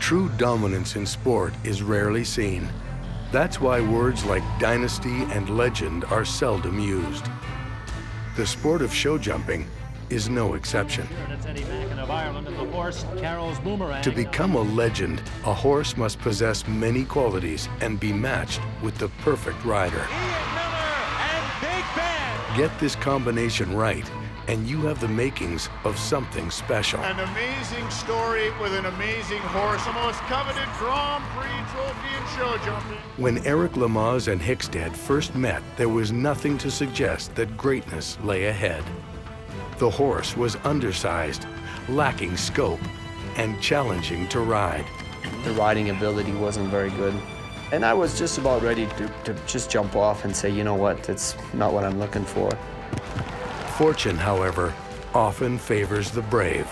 True dominance in sport is rarely seen. That's why words like dynasty and legend are seldom used. The sport of show jumping is no exception. To become a legend, a horse must possess many qualities and be matched with the perfect rider. Get this combination right, and you have the makings of something special. An amazing story with an amazing horse, the most coveted Grand Prix trophy in show jumping. When Eric Lamaze and Hickstead first met, there was nothing to suggest that greatness lay ahead. The horse was undersized, lacking scope, and challenging to ride. The riding ability wasn't very good. And I was just about ready to just jump off and say, you know what, it's not what I'm looking for. Fortune, however, often favors the brave.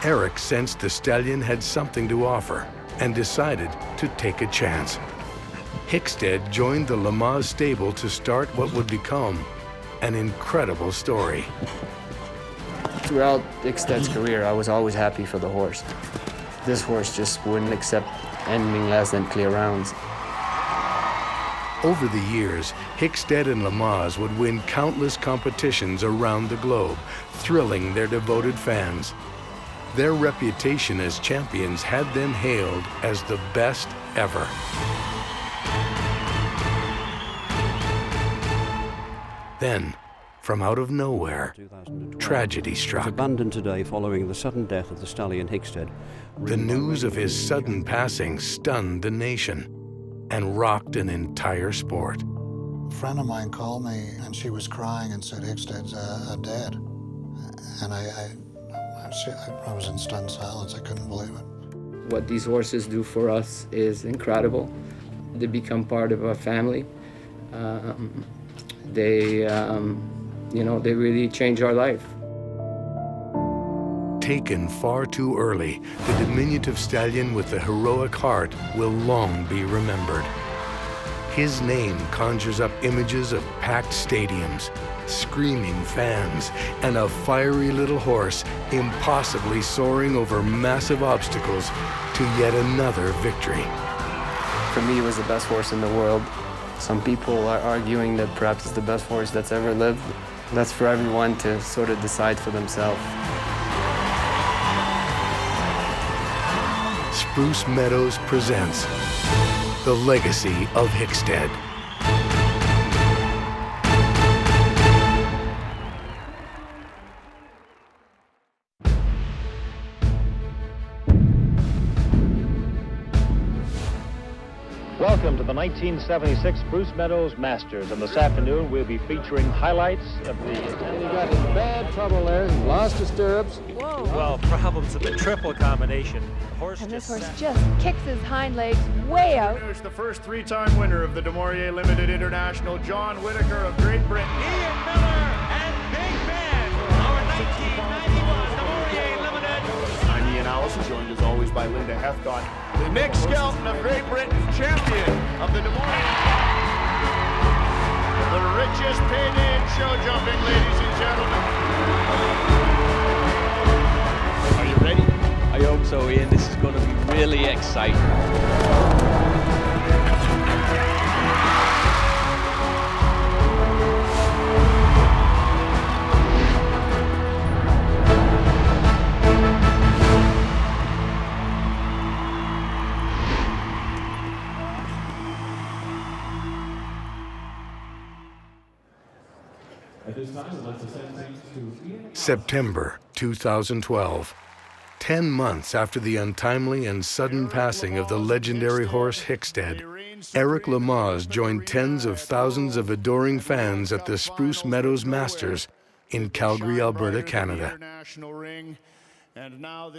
Eric sensed the stallion had something to offer and decided to take a chance. Hickstead joined the Lamaze stable to start what would become an incredible story. Throughout Hickstead's career, I was always happy for the horse. This horse just wouldn't accept anything less than clear rounds. Over the years, Hickstead and Lamaze would win countless competitions around the globe, thrilling their devoted fans. Their reputation as champions had them hailed as the best ever. Then, from out of nowhere, tragedy struck. Abandoned today following the sudden death of the stallion Hickstead. The news of his sudden passing stunned the nation and rocked an entire sport. A friend of mine called me and she was crying and said, Hickstead's dead. And I was in stunned silence. I couldn't believe it. What these horses do for us is incredible. They become part of our family. They really change our life. Taken far too early, the diminutive stallion with the heroic heart will long be remembered. His name conjures up images of packed stadiums, screaming fans, and a fiery little horse impossibly soaring over massive obstacles to yet another victory. For me, it was the best horse in the world. Some people are arguing that perhaps it's the best horse that's ever lived. That's for everyone to sort of decide for themselves. Spruce Meadows presents The Legacy of Hickstead. Welcome to the 1976 Spruce Meadows Masters, and this afternoon we'll be featuring highlights of the... And he got in bad trouble there, lost his stirrups. Whoa. Well, problems with the triple combination. And this horse just kicks his hind legs way out. There's the first three-time winner of the Du Maurier Limited International, John Whitaker of Great Britain. Ian Miller and Big Ben, our 1991 Du Maurier Limited. I'm Ian Allison, joined as always by Linda Hethcott. Nick Skelton of Great Britain, champion of the Du Maurier. The richest payday in show jumping, ladies and gentlemen. Are you ready? I hope so, Ian. This is going to be really exciting. September 2012. 10 months after the untimely and sudden passing of the legendary horse Hickstead, Eric Lamaze joined tens of thousands of adoring fans at the Spruce Meadows Masters in Calgary, Alberta, Canada.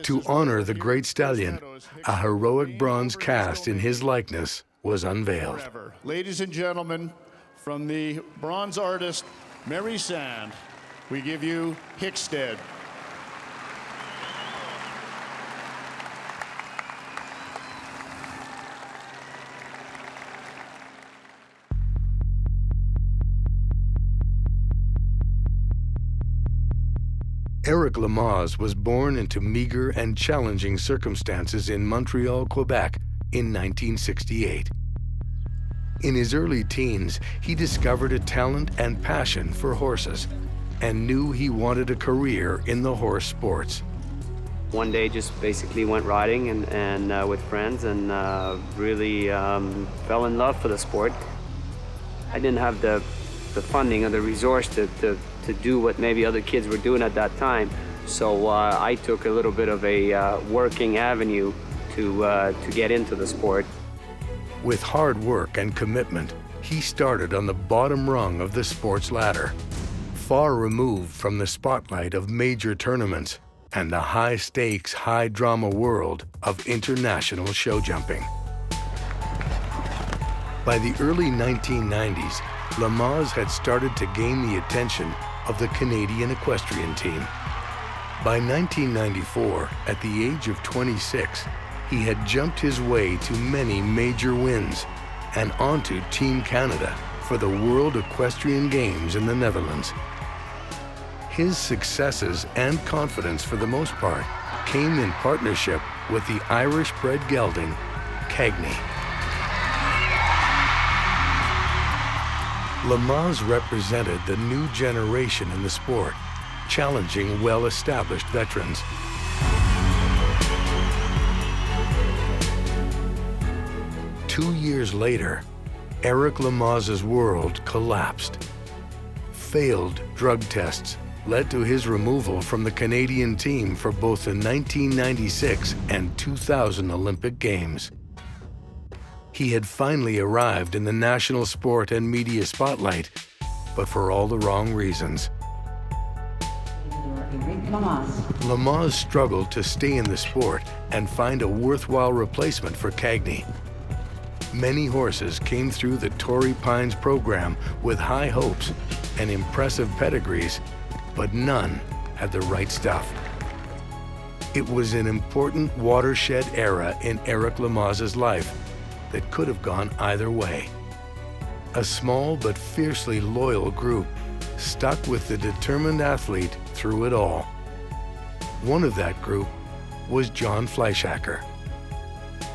To honor the great stallion, a heroic bronze cast in his likeness was unveiled. Ladies and gentlemen, from the bronze artist Mary Sand, we give you Hickstead. Eric Lamaze was born into meager and challenging circumstances in Montreal, Quebec in 1968. In his early teens, he discovered a talent and passion for horses and knew he wanted a career in the horse sports. One day just basically went riding and with friends and really fell in love for the sport. I didn't have the funding or the resource to do what maybe other kids were doing at that time. So I took a little bit of a working avenue to get into the sport. With hard work and commitment, he started on the bottom rung of the sports ladder, far removed from the spotlight of major tournaments and the high-stakes, high-drama world of international show jumping. By the early 1990s, Lamaze had started to gain the attention of the Canadian equestrian team. By 1994, at the age of 26, he had jumped his way to many major wins and onto Team Canada for the World Equestrian Games in the Netherlands. His successes and confidence, for the most part, came in partnership with the Irish-bred gelding, Cagney. Lamaze represented the new generation in the sport, challenging well-established veterans. Two years later, Eric Lamaze's world collapsed. Failed drug tests led to his removal from the Canadian team for both the 1996 and 2000 Olympic Games. He had finally arrived in the national sport and media spotlight, but for all the wrong reasons. Lamaze struggled to stay in the sport and find a worthwhile replacement for Cagney. Many horses came through the Torrey Pines program with high hopes and impressive pedigrees, but none had the right stuff. It was an important watershed era in Eric Lamaze's life that could have gone either way. A small but fiercely loyal group stuck with the determined athlete through it all. One of that group was John Fleischacker.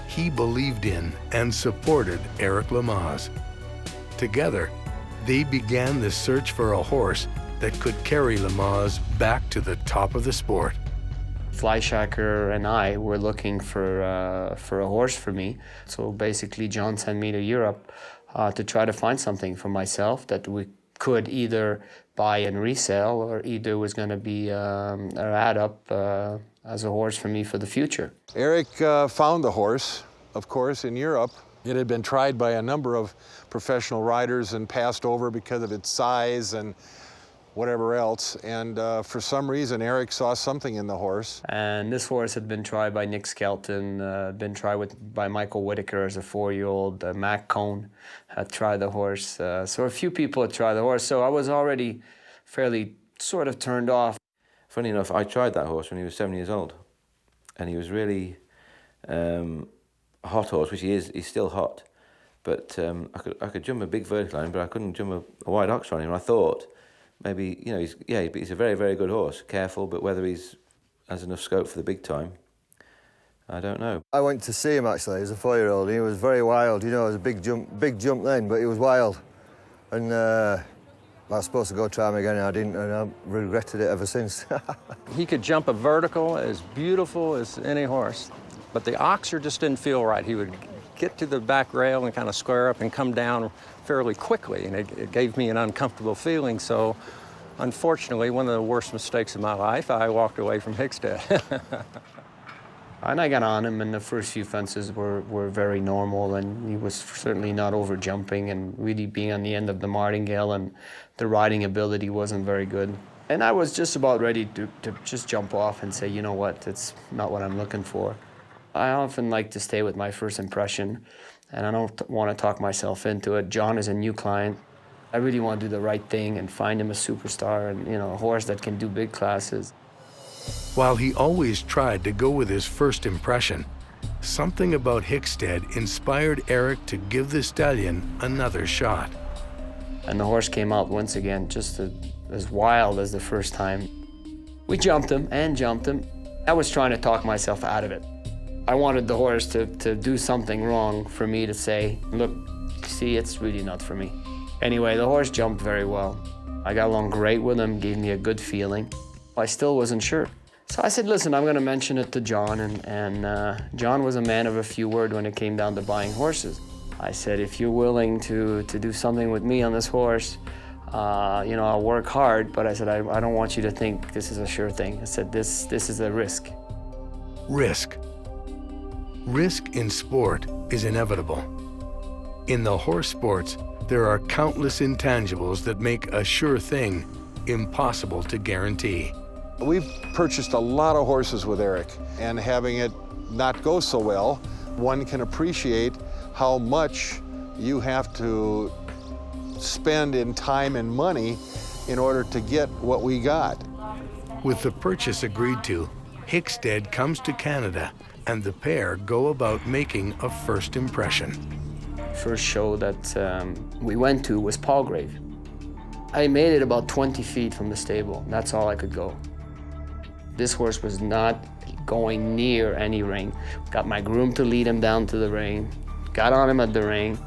He believed in and supported Eric Lamaze. Together, they began the search for a horse that could carry Lamaze back to the top of the sport. Fleischacker and I were looking for a horse for me. So basically, John sent me to Europe to try to find something for myself that we could either buy and resell, or either was going to be an add-up as a horse for me for the future. Eric found the horse, of course, in Europe. It had been tried by a number of professional riders and passed over because of its size and whatever else, and for some reason Eric saw something in the horse. And this horse had been tried by Nick Skelton, been tried by Michael Whitaker as a 4-year-old, Mac Cohn had tried the horse, so a few people had tried the horse, so I was already fairly sort of turned off. Funny enough, I tried that horse when he was 7 years old, and he was really a hot horse, which he is. He's still hot, but I could jump a big vertical line, but I couldn't jump a wide ox on him. And I thought, maybe, you know, he's a very, very good horse, careful, but whether he's has enough scope for the big time, I don't know. I went to see him actually as a 4-year-old. He was very wild, you know, it was a big jump then, but he was wild. And I was supposed to go try him again and I didn't, and I've regretted it ever since. He could jump a vertical as beautiful as any horse, but the oxer just didn't feel right. He would get to the back rail and kind of square up and come down fairly quickly, and it gave me an uncomfortable feeling. So, unfortunately, one of the worst mistakes of my life, I walked away from Hickstead. And I got on him, and the first few fences were very normal, and he was certainly not over jumping and really being on the end of the martingale, and the riding ability wasn't very good. And I was just about ready to just jump off and say, you know what, it's not what I'm looking for. I often like to stay with my first impression, and I don't want to talk myself into it. John is a new client. I really want to do the right thing and find him a superstar and, you know, a horse that can do big classes. While he always tried to go with his first impression, something about Hickstead inspired Eric to give the stallion another shot. And the horse came out once again, just as wild as the first time. We jumped him and jumped him. I was trying to talk myself out of it. I wanted the horse to do something wrong for me to say, look, see, it's really not for me. Anyway, the horse jumped very well. I got along great with him, gave me a good feeling. I still wasn't sure. So I said, listen, I'm gonna mention it to John, and John was a man of a few words when it came down to buying horses. I said, if you're willing to do something with me on this horse, you know, I'll work hard, but I said, I don't want you to think this is a sure thing. I said, this is a risk. Risk. Risk in sport is inevitable. In the horse sports, there are countless intangibles that make a sure thing impossible to guarantee. We've purchased a lot of horses with Eric, and having it not go so well, one can appreciate how much you have to spend in time and money in order to get what we got. With the purchase agreed to, Hickstead comes to Canada, and the pair go about making a first impression. First show that we went to was Palgrave. I made it about 20 feet from the stable. That's all I could go. This horse was not going near any ring. Got my groom to lead him down to the ring, got on him at the ring,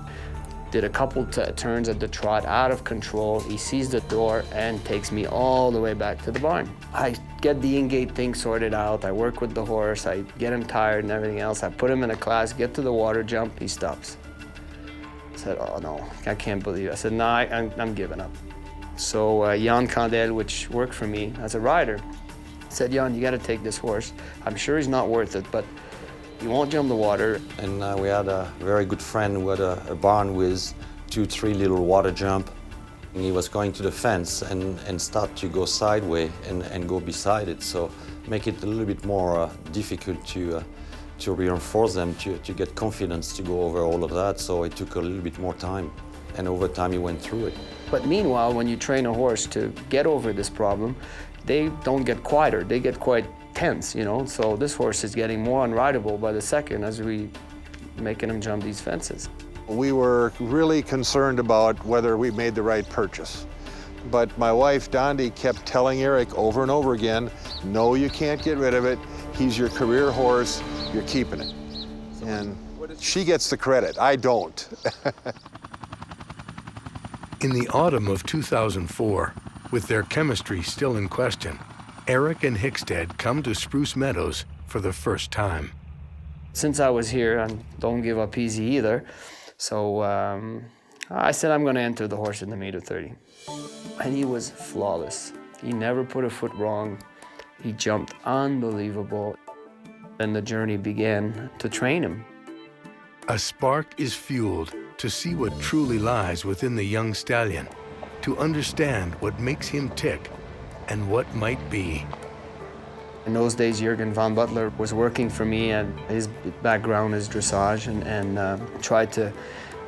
did a couple turns at the trot, out of control. He sees the door and takes me all the way back to the barn. I get the in-gate thing sorted out. I work with the horse. I get him tired and everything else. I put him in a class, get to the water jump, he stops. I said, oh no, I can't believe it. I said, no, I'm giving up. So Jan Candel, which worked for me as a rider, said, Jan, you gotta take this horse. I'm sure he's not worth it, but he won't jump the water. And we had a very good friend who had a barn with 2-3 little water jump. And he was going to the fence and start to go sideways and go beside it. So make it a little bit more difficult to reinforce them, to get confidence to go over all of that. So it took a little bit more time. And over time he went through it. But meanwhile, when you train a horse to get over this problem, they don't get quieter, they get quite tense, you know? So this horse is getting more unrideable by the second as we making him jump these fences. We were really concerned about whether we made the right purchase. But my wife, Dondi, kept telling Eric over and over again, no, you can't get rid of it. He's your career horse, you're keeping it. And she gets the credit, I don't. In the autumn of 2004, with their chemistry still in question, Eric and Hickstead come to Spruce Meadows for the first time. Since I was here, I don't give up easy either, so I said I'm gonna enter the horse in the meter 30. And he was flawless. He never put a foot wrong. He jumped unbelievable. Then the journey began to train him. A spark is fueled to see what truly lies within the young stallion, to understand what makes him tick and what might be. In those days, Jürgen von Butler was working for me, and his background is dressage, and tried to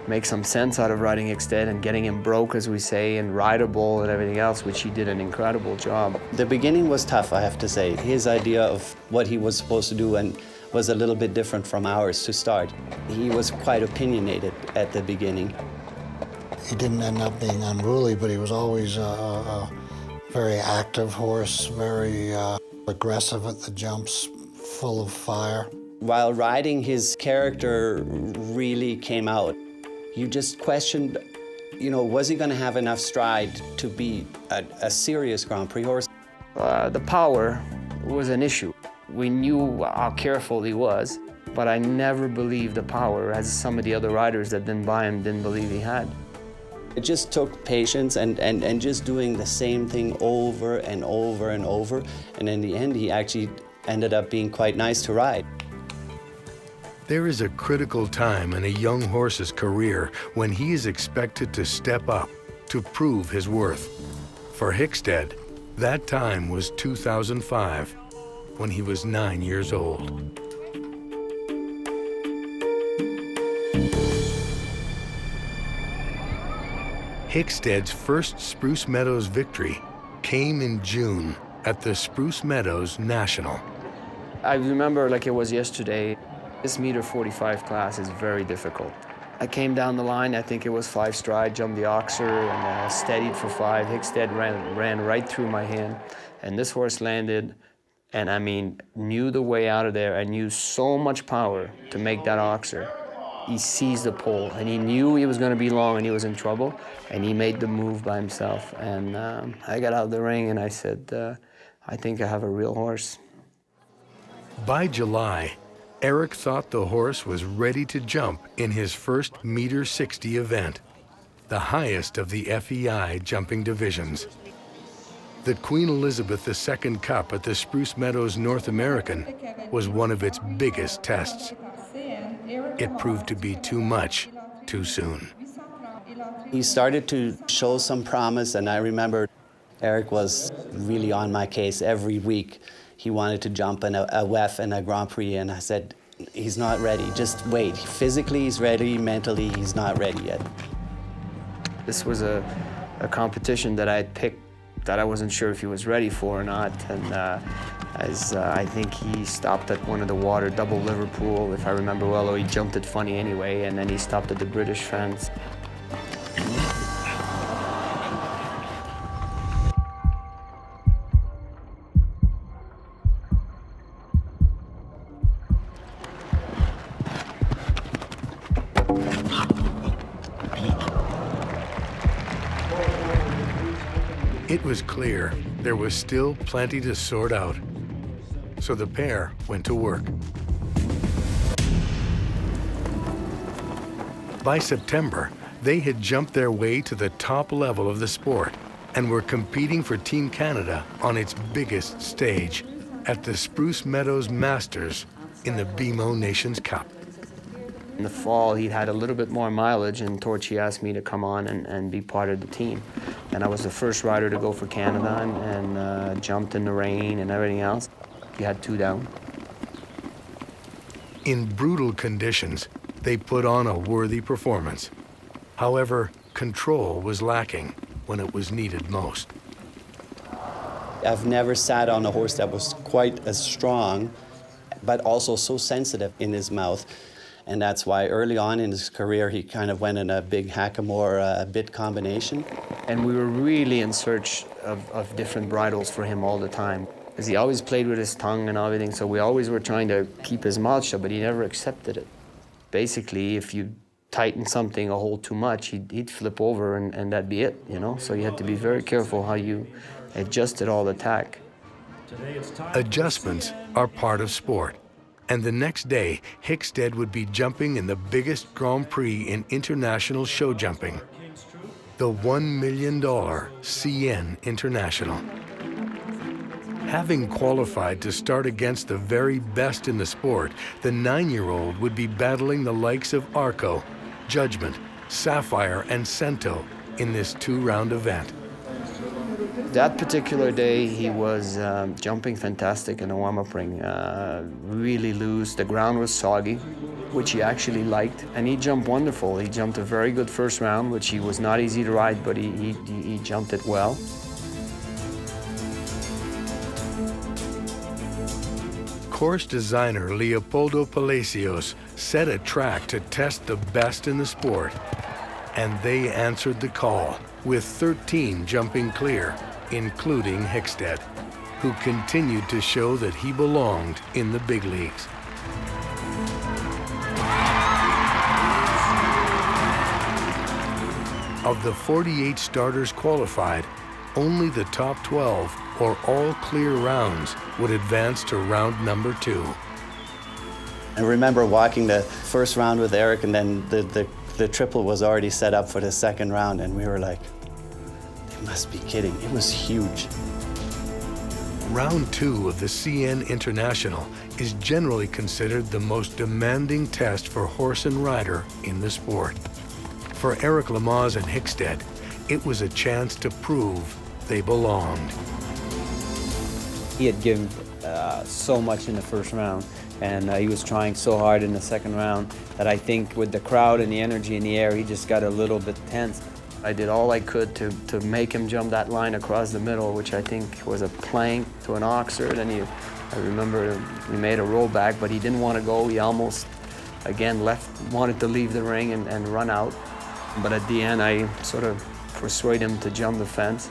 make some sense out of riding Hickstead and getting him broke, as we say, and rideable and everything else, which he did an incredible job. The beginning was tough, I have to say. His idea of what he was supposed to do and was a little bit different from ours to start. He was quite opinionated at the beginning. He didn't end up being unruly, but he was always a very active horse, very aggressive at the jumps, full of fire. While riding, his character really came out. You just questioned, you know, was he going to have enough stride to be a serious Grand Prix horse? The power was an issue. We knew how careful he was, but I never believed the power, as some of the other riders that didn't buy him didn't believe he had. It just took patience and just doing the same thing over and over and over. And in the end, he actually ended up being quite nice to ride. There is a critical time in a young horse's career when he is expected to step up, to prove his worth. For Hickstead, that time was 2005, when he was 9 years old. Hickstead's first Spruce Meadows victory came in June at the Spruce Meadows National. I remember like it was yesterday. This meter 45 class is very difficult. I came down the line, I think it was 5 stride, jumped the oxer and steadied for 5. Hickstead ran right through my hand, and this horse landed, and I mean, knew the way out of there and used so much power to make that oxer. He seized the pole, and he knew he was going to be long and he was in trouble, and he made the move by himself. And I got out of the ring and I said, I think I have a real horse. By July, Eric thought the horse was ready to jump in his first -60 event, the highest of the FEI jumping divisions. The Queen Elizabeth II Cup at the Spruce Meadows North American was one of its biggest tests. It proved to be too much, too soon. He started to show some promise, and I remember Eric was really on my case every week. He wanted to jump in a WEF and a Grand Prix, and I said, he's not ready, just wait. Physically he's ready, mentally he's not ready yet. This was a competition that I had picked that I wasn't sure if he was ready for or not, and I think he stopped at one of the water double Liverpool, if I remember well, or he jumped it funny anyway, and then he stopped at the British fence. It was clear there was still plenty to sort out, so the pair went to work. By September, they had jumped their way to the top level of the sport and were competing for Team Canada on its biggest stage at the Spruce Meadows Masters in the BMO Nations Cup. In the fall, he'd had a little bit more mileage, and Torchy asked me to come on and be part of the team. And I was the first rider to go for Canada and jumped in the rain and everything else. He had 2 down. In brutal conditions, they put on a worthy performance. However, control was lacking when it was needed most. I've never sat on a horse that was quite as strong, but also so sensitive in his mouth. And that's why early on in his career, he kind of went in a big hackamore bit combination. And we were really in search of different bridles for him all the time, because he always played with his tongue and everything, so we always were trying to keep his mouth shut, but he never accepted it. Basically, if you tighten something a hole too much, he'd flip over and that'd be it, you know? So you had to be very careful how you adjusted all the tack. Adjustments are part of sport. And the next day, Hickstead would be jumping in the biggest Grand Prix in international show jumping, the $1 million CN International. Having qualified to start against the very best in the sport, the 9-year-old would be battling the likes of ARKO, Judgment, Sapphire, and Cento in this 2-round event. That particular day, he was jumping fantastic in the warm-up ring, really loose. The ground was soggy, which he actually liked, and he jumped wonderful. He jumped a very good first round, which he was not easy to ride, but he jumped it well. Course designer Leopoldo Palacios set a track to test the best in the sport, and they answered the call with 13 jumping clear, including Hickstead, who continued to show that he belonged in the big leagues. Of the 48 starters qualified, only the top 12 or all clear rounds would advance to round number 2. I remember walking the first round with Eric, and then the triple was already set up for the second round, and we were like, they must be kidding. It was huge. Round 2 of the CN International is generally considered the most demanding test for horse and rider in the sport. For Eric Lamaze and Hickstead, it was a chance to prove they belonged. He had given so much in the first round, and he was trying so hard in the second round that I think with the crowd and the energy in the air, he just got a little bit tense. I did all I could to make him jump that line across the middle, which I think was a plank to an oxer. Then I remember we made a rollback, but he didn't want to go. He almost again wanted to leave the ring and run out. But at the end, I sort of persuaded him to jump the fence.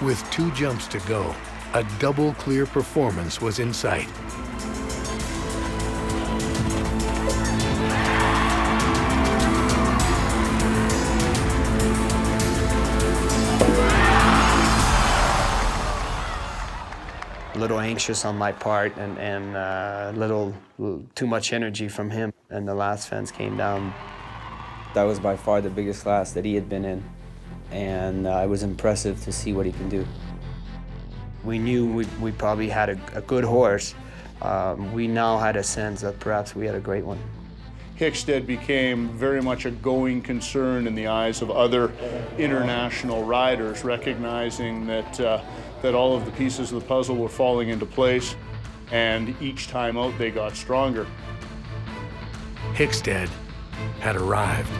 With 2 jumps to go, a double clear performance was in sight. A little anxious on my part and a little too much energy from him. And the last fence came down. That was by far the biggest class that he had been in. And it was impressive to see what he can do. We knew we probably had a good horse. We now had a sense that perhaps we had a great one. Hickstead became very much a going concern in the eyes of other international riders, recognizing that all of the pieces of the puzzle were falling into place, and each time out they got stronger. Hickstead had arrived.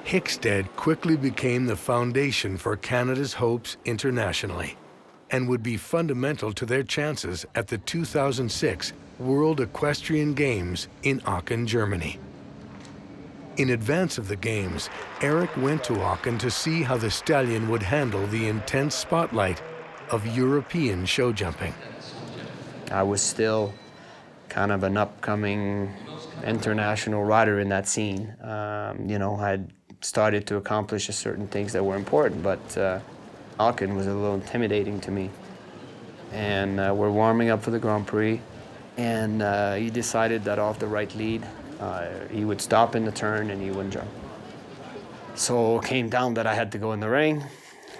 Hickstead quickly became the foundation for Canada's hopes internationally and would be fundamental to their chances at the 2006 World Equestrian Games in Aachen, Germany. In advance of the Games, Eric went to Aachen to see how the stallion would handle the intense spotlight of European show jumping. I was still kind of an upcoming international rider in that scene. You know, I'd started to accomplish certain things that were important, but Aachen was a little intimidating to me. And we're warming up for the Grand Prix, and he decided that off the right lead, he would stop in the turn and he wouldn't jump. So it came down that I had to go in the ring.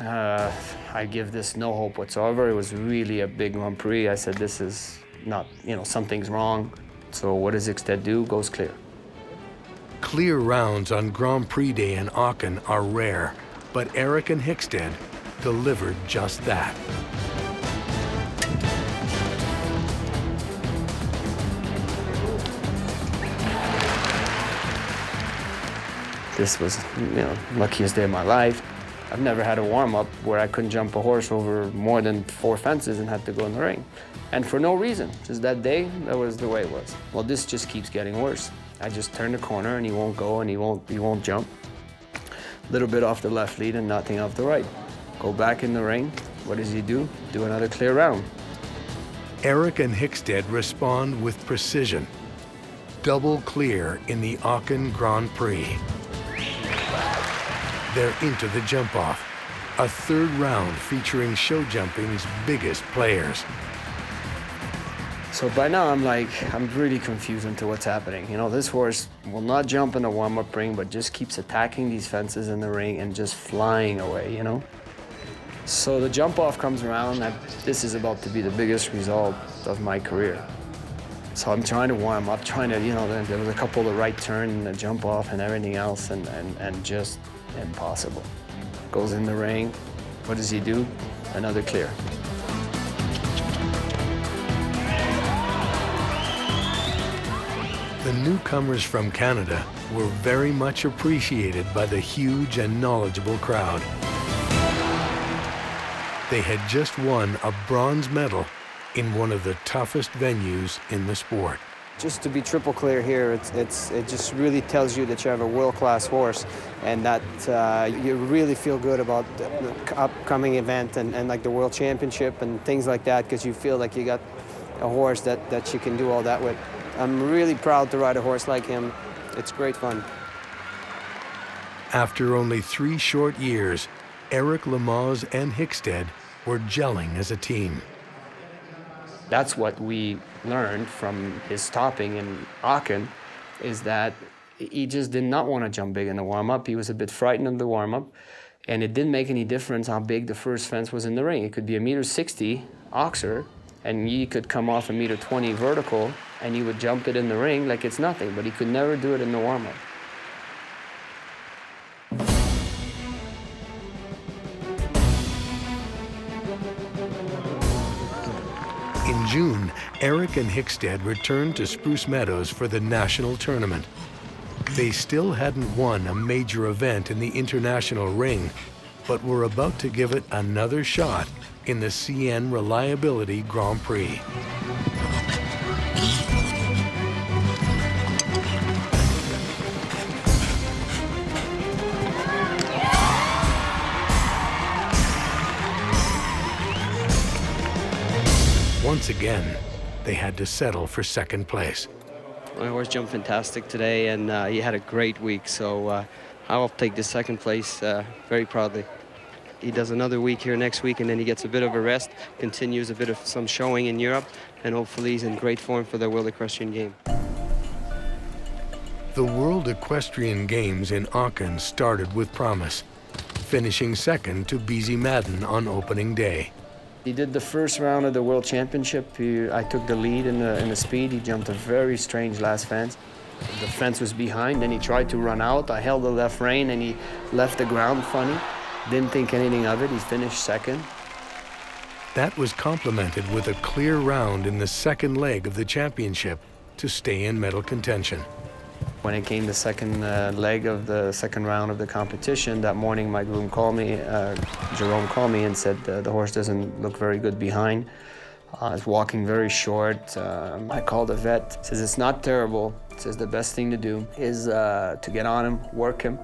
I give this no hope whatsoever. It was really a big Grand Prix. I said, this is not, you know, something's wrong. So what does Hickstead do? Goes clear. Clear rounds on Grand Prix Day in Aachen are rare, but Eric and Hickstead delivered just that. This was, you know, luckiest day of my life. I've never had a warm-up where I couldn't jump a horse over more than 4 fences and had to go in the ring. And for no reason, just that day, that was the way it was. Well, this just keeps getting worse. I just turn the corner and he won't go and he won't jump. A little bit off the left lead and nothing off the right. Go back in the ring. What does he do? Do another clear round. Eric and Hickstead respond with precision. Double clear in the Aachen Grand Prix. They're into the jump-off, a 3rd round featuring show jumping's biggest players. So by now I'm really confused into what's happening. You know, this horse will not jump in the warm-up ring, but just keeps attacking these fences in the ring and just flying away, you know? So the jump-off comes around, and this is about to be the biggest result of my career. So I'm trying to warm up, you know, there was a couple of right turn and the jump-off and everything else, and just impossible. Goes in the ring. What does he do? Another clear. The newcomers from Canada were very much appreciated by the huge and knowledgeable crowd. They had just won a bronze medal in one of the toughest venues in the sport. Just to be triple clear here, it just really tells you that you have a world-class horse and that you really feel good about the upcoming event and like the World Championship and things like that, because you feel like you got a horse that you can do all that with. I'm really proud to ride a horse like him. It's great fun. After only 3 short years, Eric Lamaze and Hickstead were gelling as a team. That's what we learned from his stopping in Aachen, is that he just did not want to jump big in the warm-up. He was a bit frightened of the warm-up, and it didn't make any difference how big the first fence was in the ring. It could be 1.60 m oxer, and he could come off 1.20 m vertical, and he would jump it in the ring like it's nothing, but he could never do it in the warm-up. In June, Eric and Hickstead returned to Spruce Meadows for the national tournament. They still hadn't won a major event in the international ring, but were about to give it another shot in the CN Reliability Grand Prix. Once again, they had to settle for second place. My horse jumped fantastic today, and he had a great week, so I'll take the second place very proudly. He does another week here next week, and then he gets a bit of a rest, continues a bit of some showing in Europe, and hopefully he's in great form for the World Equestrian Game. The World Equestrian Games in AACHEN started with promise, finishing second to BZ Madden on opening day. He did the first round of the World Championship. I took the lead in the speed. He jumped a very strange last fence. The fence was behind, and he tried to run out. I held the left rein, and he left the ground funny. Didn't think anything of it. He finished second. That was complemented with a clear round in the second leg of the championship to stay in medal contention. When it came the second leg of the second round of the competition, that morning my groom called me, Jerome called me and said the horse doesn't look very good behind. It's walking very short. I called the vet, says it's not terrible. Says the best thing to do is to get on him, work him.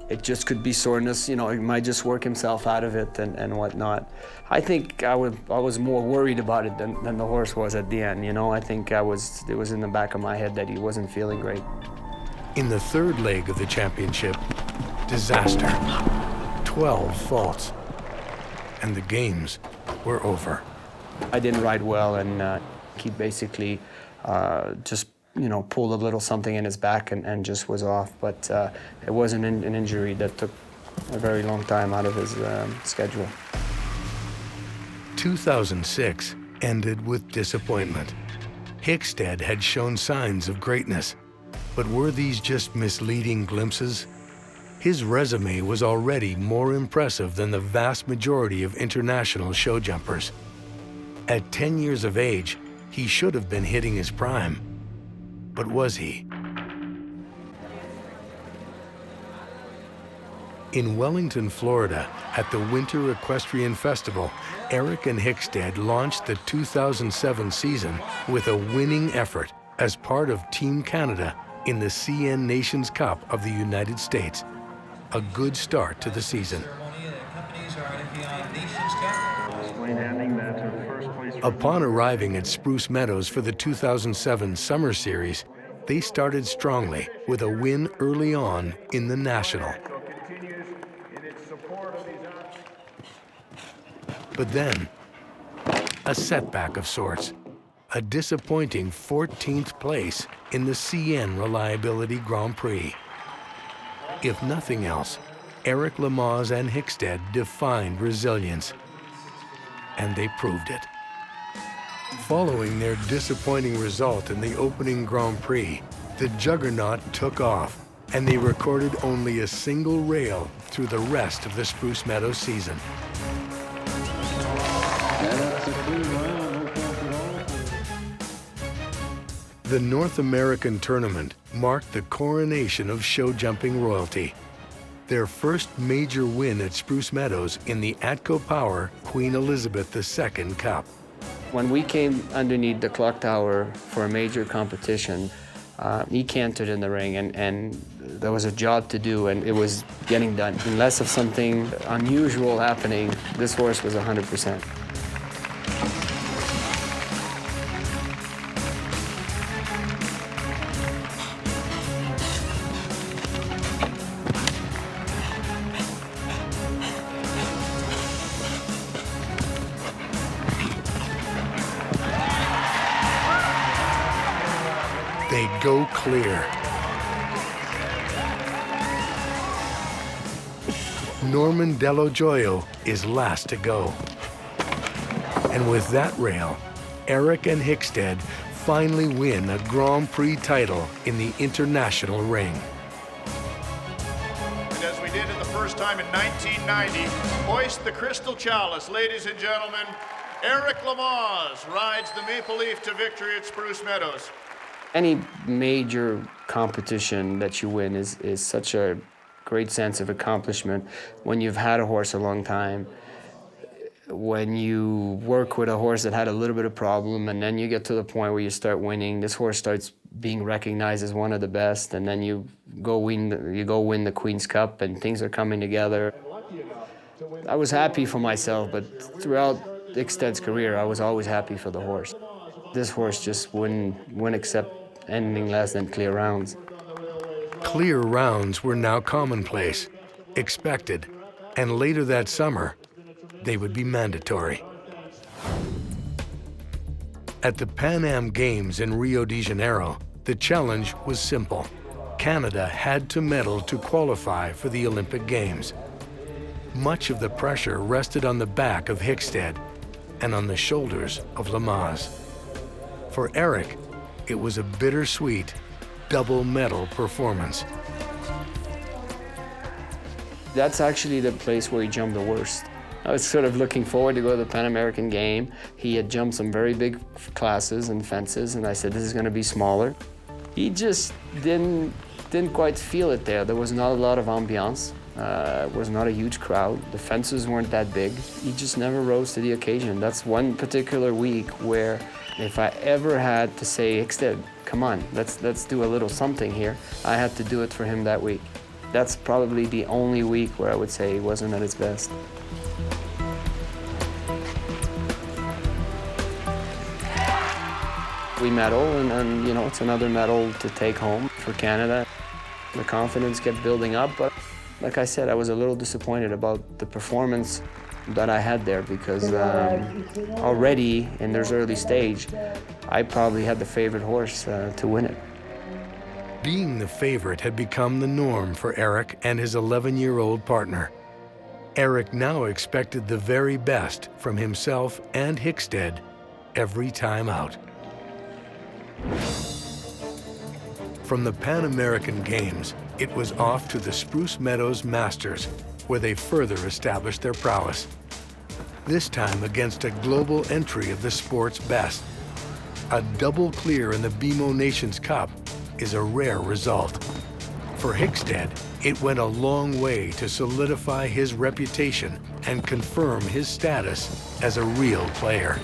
It just could be soreness, you know, he might just work himself out of it and whatnot. I think I was more worried about it than the horse was at the end, you know. I think it was in the back of my head that he wasn't feeling great. In the third leg of the championship, disaster. 12 faults. And the games were over. I didn't ride well, and he basically just, you know, pulled a little something in his back and just was off. But it wasn't an injury that took a very long time out of his schedule. 2006 ended with disappointment. Hickstead had shown signs of greatness, but were these just misleading glimpses? His resume was already more impressive than the vast majority of international show jumpers. At 10 years of age, he should have been hitting his prime. But was he? In Wellington, Florida, at the Winter Equestrian Festival, Eric and Hickstead launched the 2007 season with a winning effort as part of Team Canada in the CN Nations Cup of the United States. A good start to the season. Upon arriving at Spruce Meadows for the 2007 Summer Series, they started strongly with a win early on in the National. But then, a setback of sorts. A disappointing 14th place in the CN Reliability Grand Prix. If nothing else, Eric Lamaze and Hickstead defined resilience, and they proved it. Following their disappointing result in the opening Grand Prix, the juggernaut took off, and they recorded only a single rail through the rest of the Spruce Meadows season. The North American tournament marked the coronation of show jumping royalty. Their first major win at Spruce Meadows in the ATCO Power Queen Elizabeth II Cup. When we came underneath the clock tower for a major competition, he cantered in the ring, and there was a job to do, and it was getting done. Unless of something unusual happening, this horse was 100%. They go clear. Norman Dello Gioio is last to go. And with that rail, Eric and Hickstead finally win a Grand Prix title in the international ring. And as we did it the first time in 1990, hoist the crystal chalice, ladies and gentlemen. Eric Lamaze rides the Maple Leaf to victory at Spruce Meadows. Any major competition that you win is such a great sense of accomplishment when you've had a horse a long time. When you work with a horse that had a little bit of problem, and then you get to the point where you start winning, this horse starts being recognized as one of the best, and then you go win the Queen's Cup, and things are coming together. I was happy for myself, but throughout Hickstead's career, I was always happy for the horse. This horse just wouldn't accept anything less than clear rounds. Clear rounds were now commonplace, expected, and later that summer, they would be mandatory. At the Pan Am Games in Rio de Janeiro, the challenge was simple. Canada had to medal to qualify for the Olympic Games. Much of the pressure rested on the back of Hickstead and on the shoulders of Lamaze. For Eric, it was a bittersweet double medal performance. That's actually the place where he jumped the worst. I was sort of looking forward to go to the Pan American game. He had jumped some very big classes and fences, and I said, this is going to be smaller. He just didn't quite feel it there. There was not a lot of ambiance. It was not a huge crowd. The fences weren't that big. He just never rose to the occasion. That's one particular week where if I ever had to say, Hickstead, come on, let's do a little something here, I had to do it for him that week. That's probably the only week where I would say he wasn't at his best. We medal, and you know, it's another medal to take home for Canada. The confidence kept building up, but like I said, I was a little disappointed about the performance that I had there because already in this early stage, I probably had the favorite horse to win it. Being the favorite had become the norm for Eric and his 11-year-old partner. Eric now expected the very best from himself and Hickstead every time out. From the Pan American Games, it was off to the Spruce Meadows Masters, where they further established their prowess. This time against a global entry of the sport's best. A double clear in the BMO Nations Cup is a rare result. For Hickstead, it went a long way to solidify his reputation and confirm his status as a real player.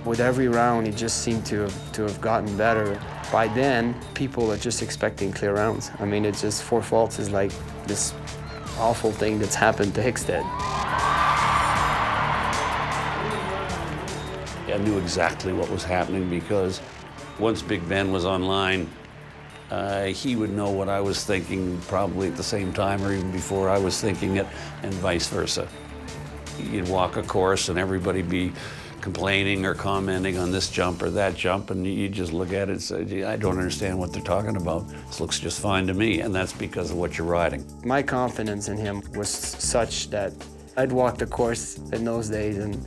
With every round, he just seemed to have gotten better. By then, people are just expecting clear rounds. I mean, it's just 4 faults is like this awful thing that's happened to Hickstead. I knew exactly what was happening because once Big Ben was online, he would know what I was thinking probably at the same time or even before I was thinking it, and vice versa. You'd walk a course and everybody be complaining or commenting on this jump or that jump, and you just look at it and say, gee, I don't understand what they're talking about. This looks just fine to me, and that's because of what you're riding. My confidence in him was such that I'd walk the course in those days and,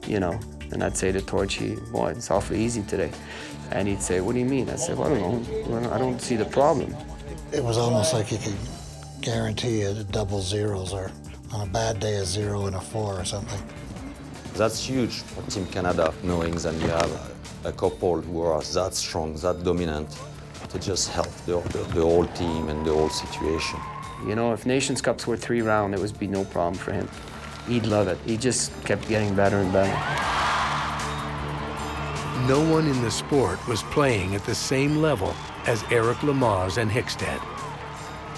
you know, and I'd say to Torchy, boy, it's awfully easy today. And he'd say, what do you mean? I said, well, I don't know. I don't see the problem. It was almost like you could guarantee you double zeros, or on a bad day, a 0 and a 4 or something. That's huge for Team Canada, knowing that you have a couple who are that strong, that dominant, to just help the whole team and the whole situation. You know, if Nations Cups were 3 round, it would be no problem for him. He'd love it. He just kept getting better and better. No one in the sport was playing at the same level as Eric Lamaze and Hickstead.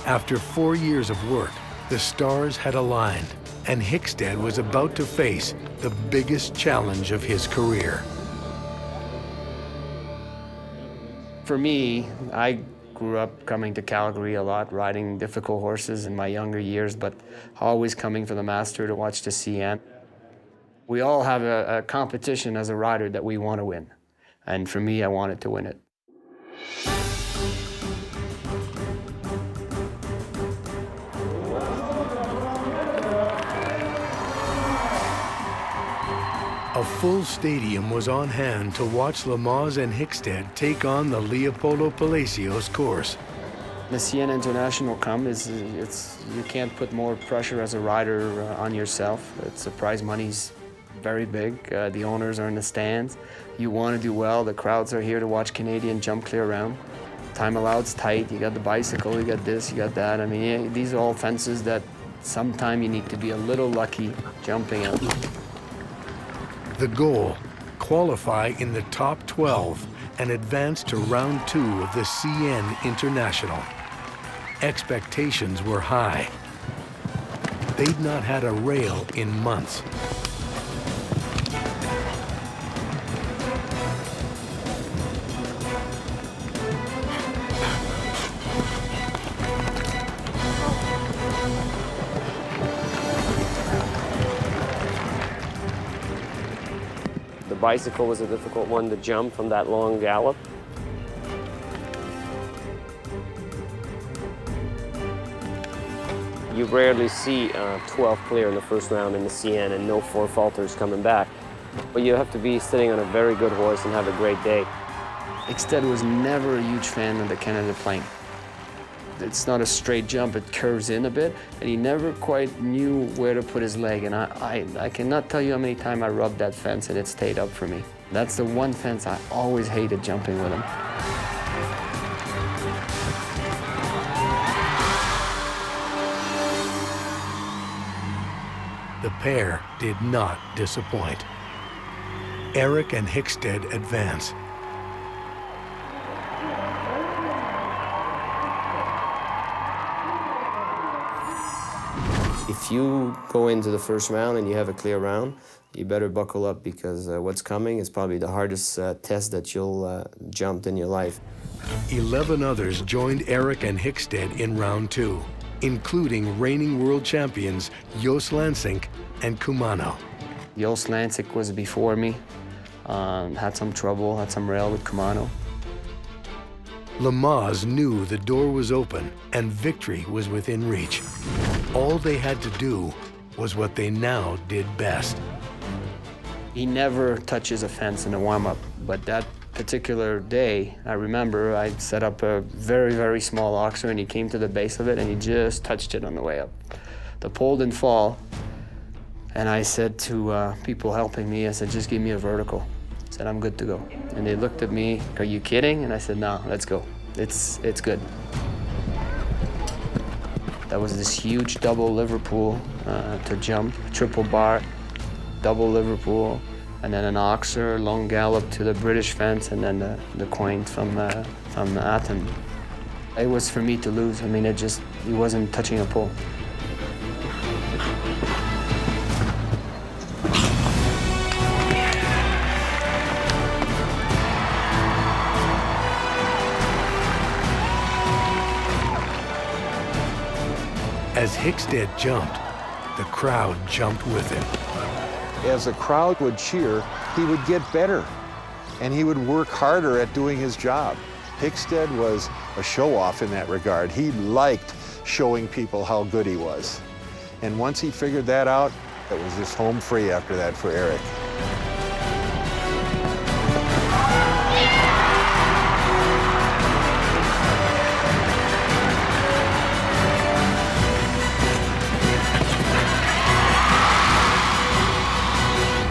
After 4 years of work, the stars had aligned, and Hickstead was about to face the biggest challenge of his career. For me, I grew up coming to Calgary a lot, riding difficult horses in my younger years, but always coming for the Master to watch the CN. We all have a competition as a rider that we want to win. And for me, I wanted to win it. A full stadium was on hand to watch Lamaze and Hickstead take on the Leopoldo Palacios course. The CN International you can't put more pressure as a rider on yourself. The prize money's very big. The owners are in the stands. You want to do well. The crowds are here to watch Canadian jump clear round. time allowad's tight. You got the bicycle, you got this, you got that. I mean, yeah, these are all fences that sometime you need to be a little lucky jumping out. The goal, qualify in the top 12 and advance to round 2 of the CN International. Expectations were high. They'd not had a rail in months. The bicycle was a difficult one to jump from that long gallop. You rarely see 12 clear in the first round in the CN and no 4 falters coming back. But you have to be sitting on a very good horse and have a great day. Hickstead was never a huge fan of the Canada Plain. It's not a straight jump, it curves in a bit, and he never quite knew where to put his leg. And I cannot tell you how many times I rubbed that fence and it stayed up for me. That's the one fence I always hated jumping with him. The pair did not disappoint. Eric and Hickstead advance. If you go into the first round and you have a clear round, you better buckle up because what's coming is probably the hardest test that you'll jump in your life. 11 others joined Eric and Hickstead in round 2, including reigning world champions Jos LANSINK and CUMANO. Jos LANSINK was before me, had some trouble, had some rail with CUMANO. Lamaze knew the door was open and victory was within reach. All they had to do was what they now did best. He never touches a fence in a warm-up, but that particular day, I remember I set up a very, very small oxer and he came to the base of it and he just touched it on the way up. The pole didn't fall, and I said to people helping me, I said, just give me a vertical. I said, I'm good to go. And they looked at me, are you kidding? And I said, no, let's go. It's good. That was this huge double Liverpool to jump, triple bar, double Liverpool, and then an oxer, long gallop to the British fence, and then the quaint from Athens. It was for me to lose. I mean, he wasn't touching a pole. As Hickstead jumped, the crowd jumped with him. As the crowd would cheer, he would get better, and he would work harder at doing his job. Hickstead was a show-off in that regard. He liked showing people how good he was. And once he figured that out, it was just home free after that for Eric.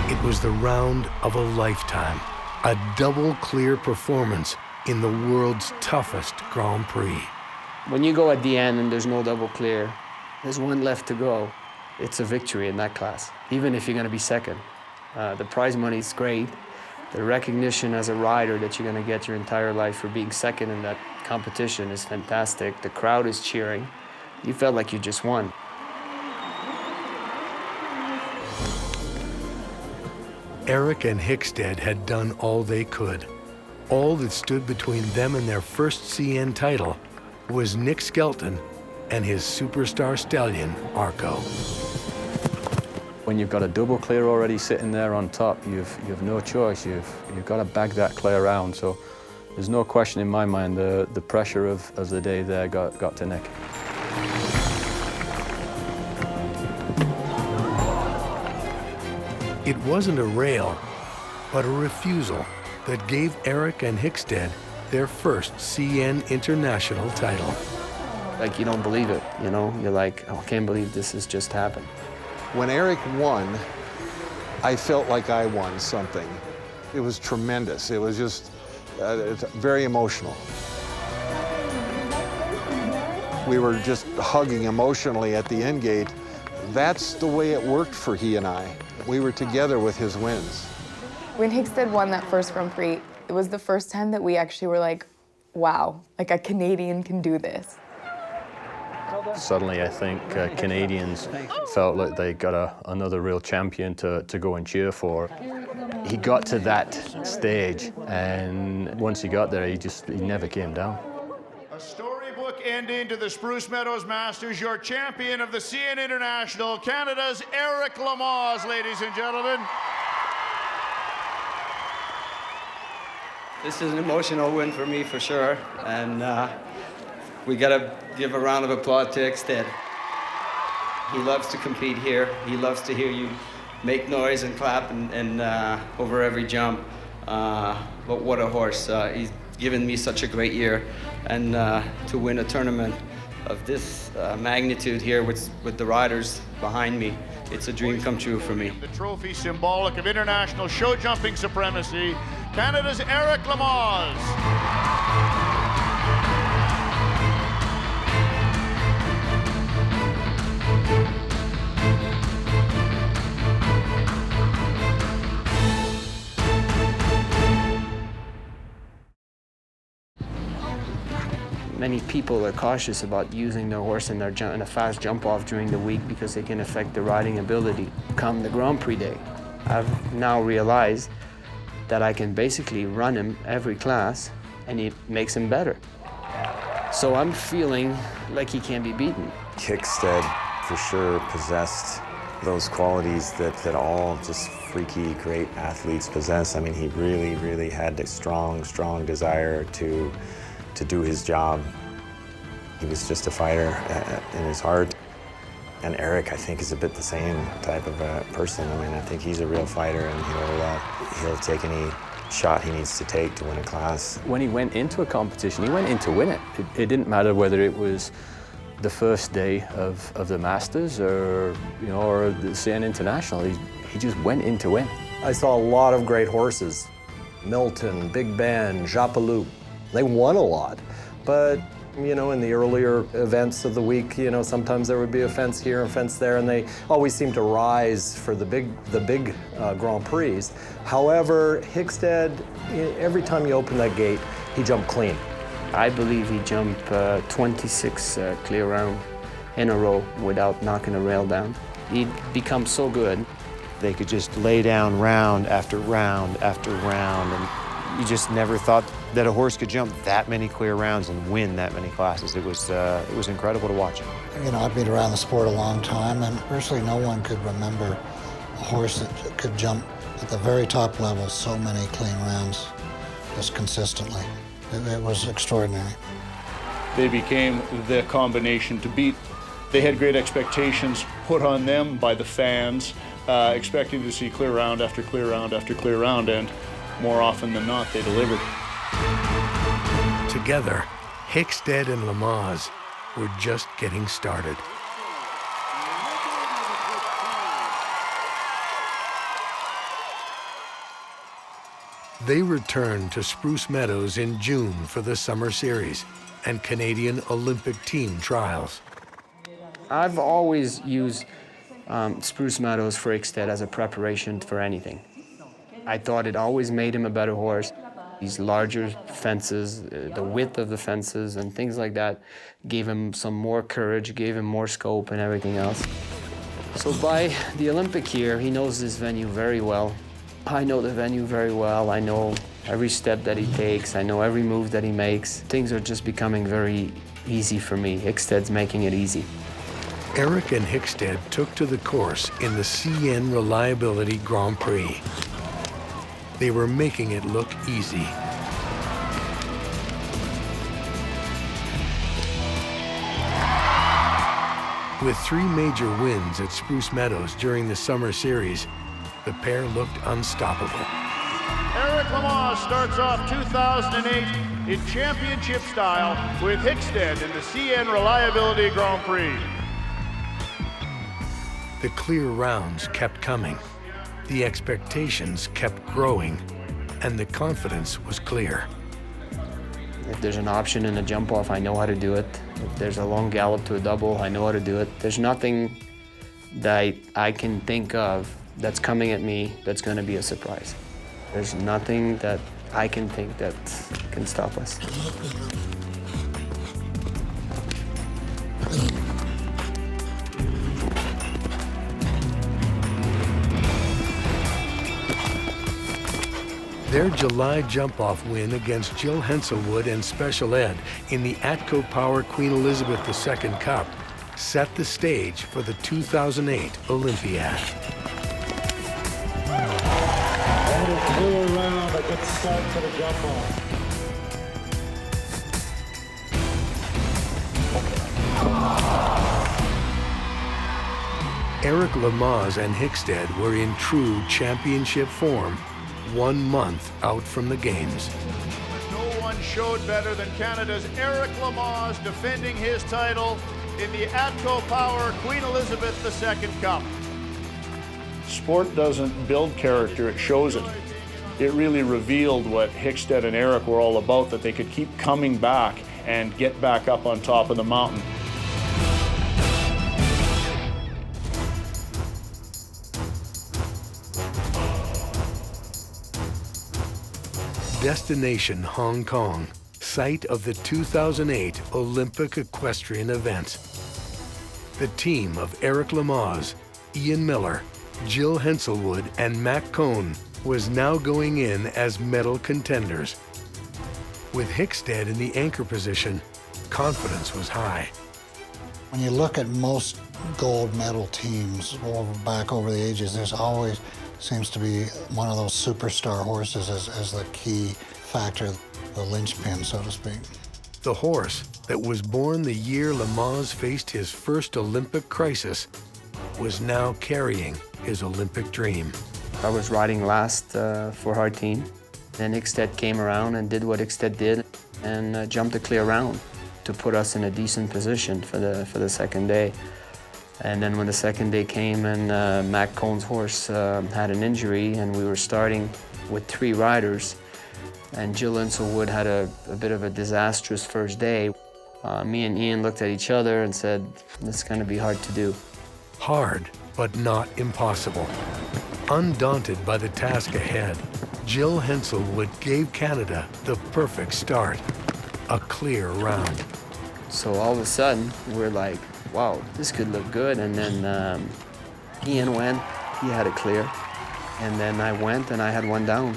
It was the round of a lifetime, a double clear performance in the world's toughest Grand Prix. When you go at the end and there's no double clear, there's one left to go, it's a victory in that class, even if you're going to be second. The prize money is great. The recognition as a rider that you're going to get your entire life for being second in that competition is fantastic. The crowd is cheering. You felt like you just won. Eric and Hickstead had done all they could. All that stood between them and their first CN title was Nick Skelton and his superstar stallion, ARKO. When you've got a double clear already sitting there on top, you've no choice. You've got to bag that clear round. So there's no question in my mind the pressure of the day there got to Nick. It wasn't a rail, but a refusal that gave Eric and Hickstead their first CN International title. Like, you don't believe it, you know? You're like, oh, I can't believe this has just happened. When Eric won, I felt like I won something. It was tremendous. It was just very emotional. we were just hugging emotionally at the end gate. That's the way it worked for he and I. We were together with his wins. When Hickstead won that first Grand Prix, it was the first time that we actually were like, wow, like a Canadian can do this. Suddenly, I think Canadians felt like they got another real champion to go and cheer for. He got to that stage, and once he got there, he never came down. A storybook ending to the Spruce Meadows Masters. Your champion of the CN International, Canada's Eric Lamaze, ladies and gentlemen. This is an emotional win for me, for sure, and we gotta give a round of applause to Hickstead. He loves to compete here. He loves to hear you make noise and clap and over every jump. But what a horse. He's given me such a great year. And to win a tournament of this magnitude here with the riders behind me, it's a dream come true for me. The trophy symbolic of international show jumping supremacy, Canada's Eric Lamaze. Many people are cautious about using their horse in a fast jump-off during the week because it can affect the riding ability come the Grand Prix day. I've now realized that I can basically run him every class and it makes him better. So I'm feeling like he can be beaten. Hickstead for sure possessed those qualities that all just freaky, great athletes possess. I mean, he really, really had a strong, strong desire to do his job. He was just a fighter in his heart. And Eric, I think, is a bit the same type of a person. I mean, I think he's a real fighter, and he'll take any shot he needs to take to win a class. When he went into a competition, he went in to win it. It didn't matter whether it was the first day of the Masters or the CN International. He just went in to win. I saw a lot of great horses. Milton, Big Ben, Japalou. They won a lot, but in the earlier events of the week, sometimes there would be a fence here, a fence there, and they always seem to rise for the big Grand Prix. However, Hickstead, every time you open that gate, he jumped clean. I believe he jumped 26 clear round in a row without knocking a rail down. He'd become so good. They could just lay down round after round after round, and you just never thought that a horse could jump that many clear rounds and win that many classes. It was incredible to watch. I've been around the sport a long time, and virtually no one could remember a horse that could jump at the very top level so many clean rounds just consistently. It was extraordinary. They became the combination to beat. They had great expectations put on them by the fans, expecting to see clear round after clear round after clear round, and more often than not, they delivered. Together, Hickstead and Lamaze were just getting started. They returned to Spruce Meadows in June for the Summer Series and Canadian Olympic team trials. I've always used Spruce Meadows for Hickstead as a preparation for anything. I thought it always made him a better horse. These larger fences, the width of the fences and things like that gave him some more courage, gave him more scope and everything else. So by the Olympic year, he knows this venue very well. I know the venue very well. I know every step that he takes. I know every move that he makes. Things are just becoming very easy for me. Hickstead's making it easy. Eric and Hickstead took to the course in the CN Reliability Grand Prix. They were making it look easy. With 3 major wins at Spruce Meadows during the Summer Series, the pair looked unstoppable. Eric Lamaze starts off 2008 in championship style with Hickstead in the CN Reliability Grand Prix. The clear rounds kept coming. The expectations kept growing, and the confidence was clear. If there's an option in a jump off, I know how to do it. If there's a long gallop to a double, I know how to do it. There's nothing that I can think of that's coming at me that's going to be a surprise. There's nothing that I can think that can stop us. Their July jump-off win against Jill Henselwood and Special Ed in the ATCO Power Queen Elizabeth II Cup set the stage for the 2008 Olympiad. And a clear round, a good start for the jump-off. Eric Lamaze and Hickstead were in true championship form 1 month out from the games. No one showed better than Canada's Eric Lamaze defending his title in the ATCO Power Queen Elizabeth II Cup. Sport doesn't build character, it shows it. It really revealed what Hickstead and Eric were all about, that they could keep coming back and get back up on top of the mountain. Destination Hong Kong, site of the 2008 Olympic equestrian events. The team of Eric Lamaze, Ian Miller, Jill Henselwood, and Matt Cohn was now going in as medal contenders. With Hickstead in the anchor position, confidence was high. When you look at most gold medal teams back over the ages, there's always seems to be one of those superstar horses as the key factor, the linchpin, so to speak. The horse that was born the year Lamaze faced his first Olympic crisis was now carrying his Olympic dream. I was riding last for our team. Then Hickstead came around and did what Hickstead did and jumped a clear round to put us in a decent position for the second day. And then when the second day came and Matt Cohn's horse had an injury and we were starting with 3 riders, and Jill Henselwood had a bit of a disastrous first day, me and Ian looked at each other and said, this is going to be hard to do. Hard, but not impossible. Undaunted by the task ahead, Jill Henselwood gave Canada the perfect start, a clear round. So all of a sudden, we're like, wow, this could look good. And then Ian went, he had it clear. And then I went and I had 1 down.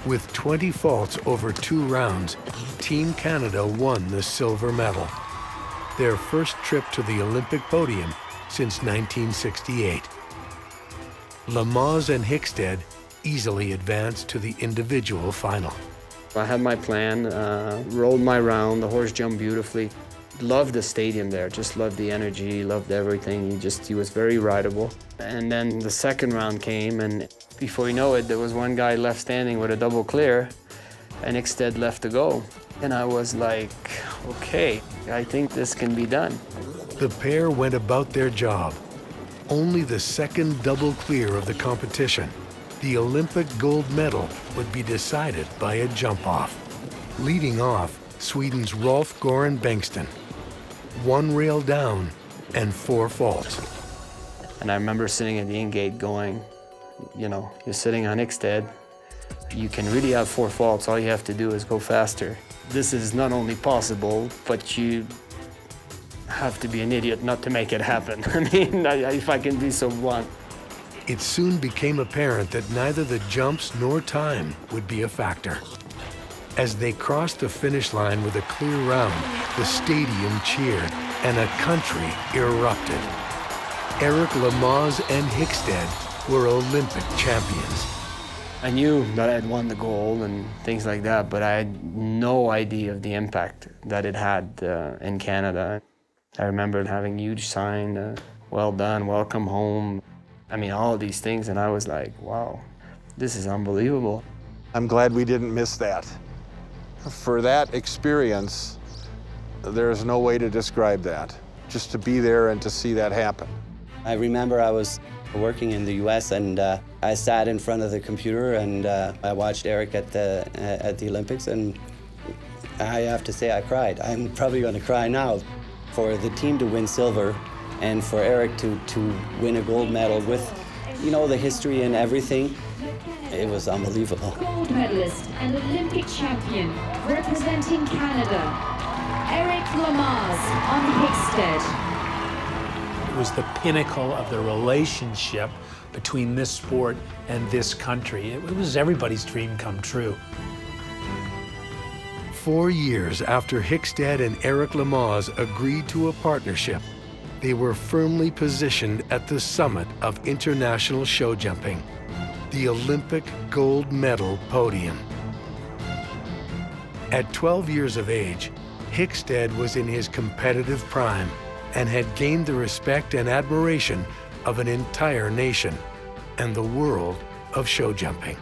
With 20 faults over 2 rounds, Team Canada won the silver medal. Their first trip to the Olympic podium since 1968. Lamaze and Hickstead easily advanced to the individual final. I had my plan, rolled my round, the horse jumped beautifully. Loved the stadium there, just loved the energy, loved everything. He was very rideable. And then the second round came, and before you know it, there was one guy left standing with a double clear, and Hickstead left to go. And I was like, okay, I think this can be done. The pair went about their job. Only the second double clear of the competition, the Olympic gold medal, would be decided by a jump-off. Leading off, Sweden's Rolf Goran Bengtsson. 1 rail down and 4 faults. And I remember sitting at the in-gate going, you know, you're sitting on Hickstead, you can really have 4 faults, all you have to do is go faster. This is not only possible, but you have to be an idiot not to make it happen. I mean, if I can be so blunt. It soon became apparent that neither the jumps nor time would be a factor. As they crossed the finish line with a clear round, the stadium cheered and a country erupted. Eric Lamaze and Hickstead were Olympic champions. I knew that I had won the gold and things like that, but I had no idea of the impact that it had in Canada. I remember having huge sign, well done, welcome home. I mean, all of these things, and I was like, wow, this is unbelievable. I'm glad we didn't miss that. For that experience, there's no way to describe that. Just to be there and to see that happen. I remember I was working in the US and I sat in front of the computer and I watched Eric at the Olympics, and I have to say I cried. I'm probably going to cry now. For the team to win silver and for Eric to win a gold medal with, you know, the history and everything, it was unbelievable. Gold medalist and Olympic champion representing Canada, Eric Lamaze on Hickstead. It was the pinnacle of the relationship between this sport and this country. It was everybody's dream come true. 4 years after Hickstead and Eric Lamaze agreed to a partnership, they were firmly positioned at the summit of international show jumping, the Olympic gold medal podium. At 12 years of age, Hickstead was in his competitive prime and had gained the respect and admiration of an entire nation and the world of show jumping.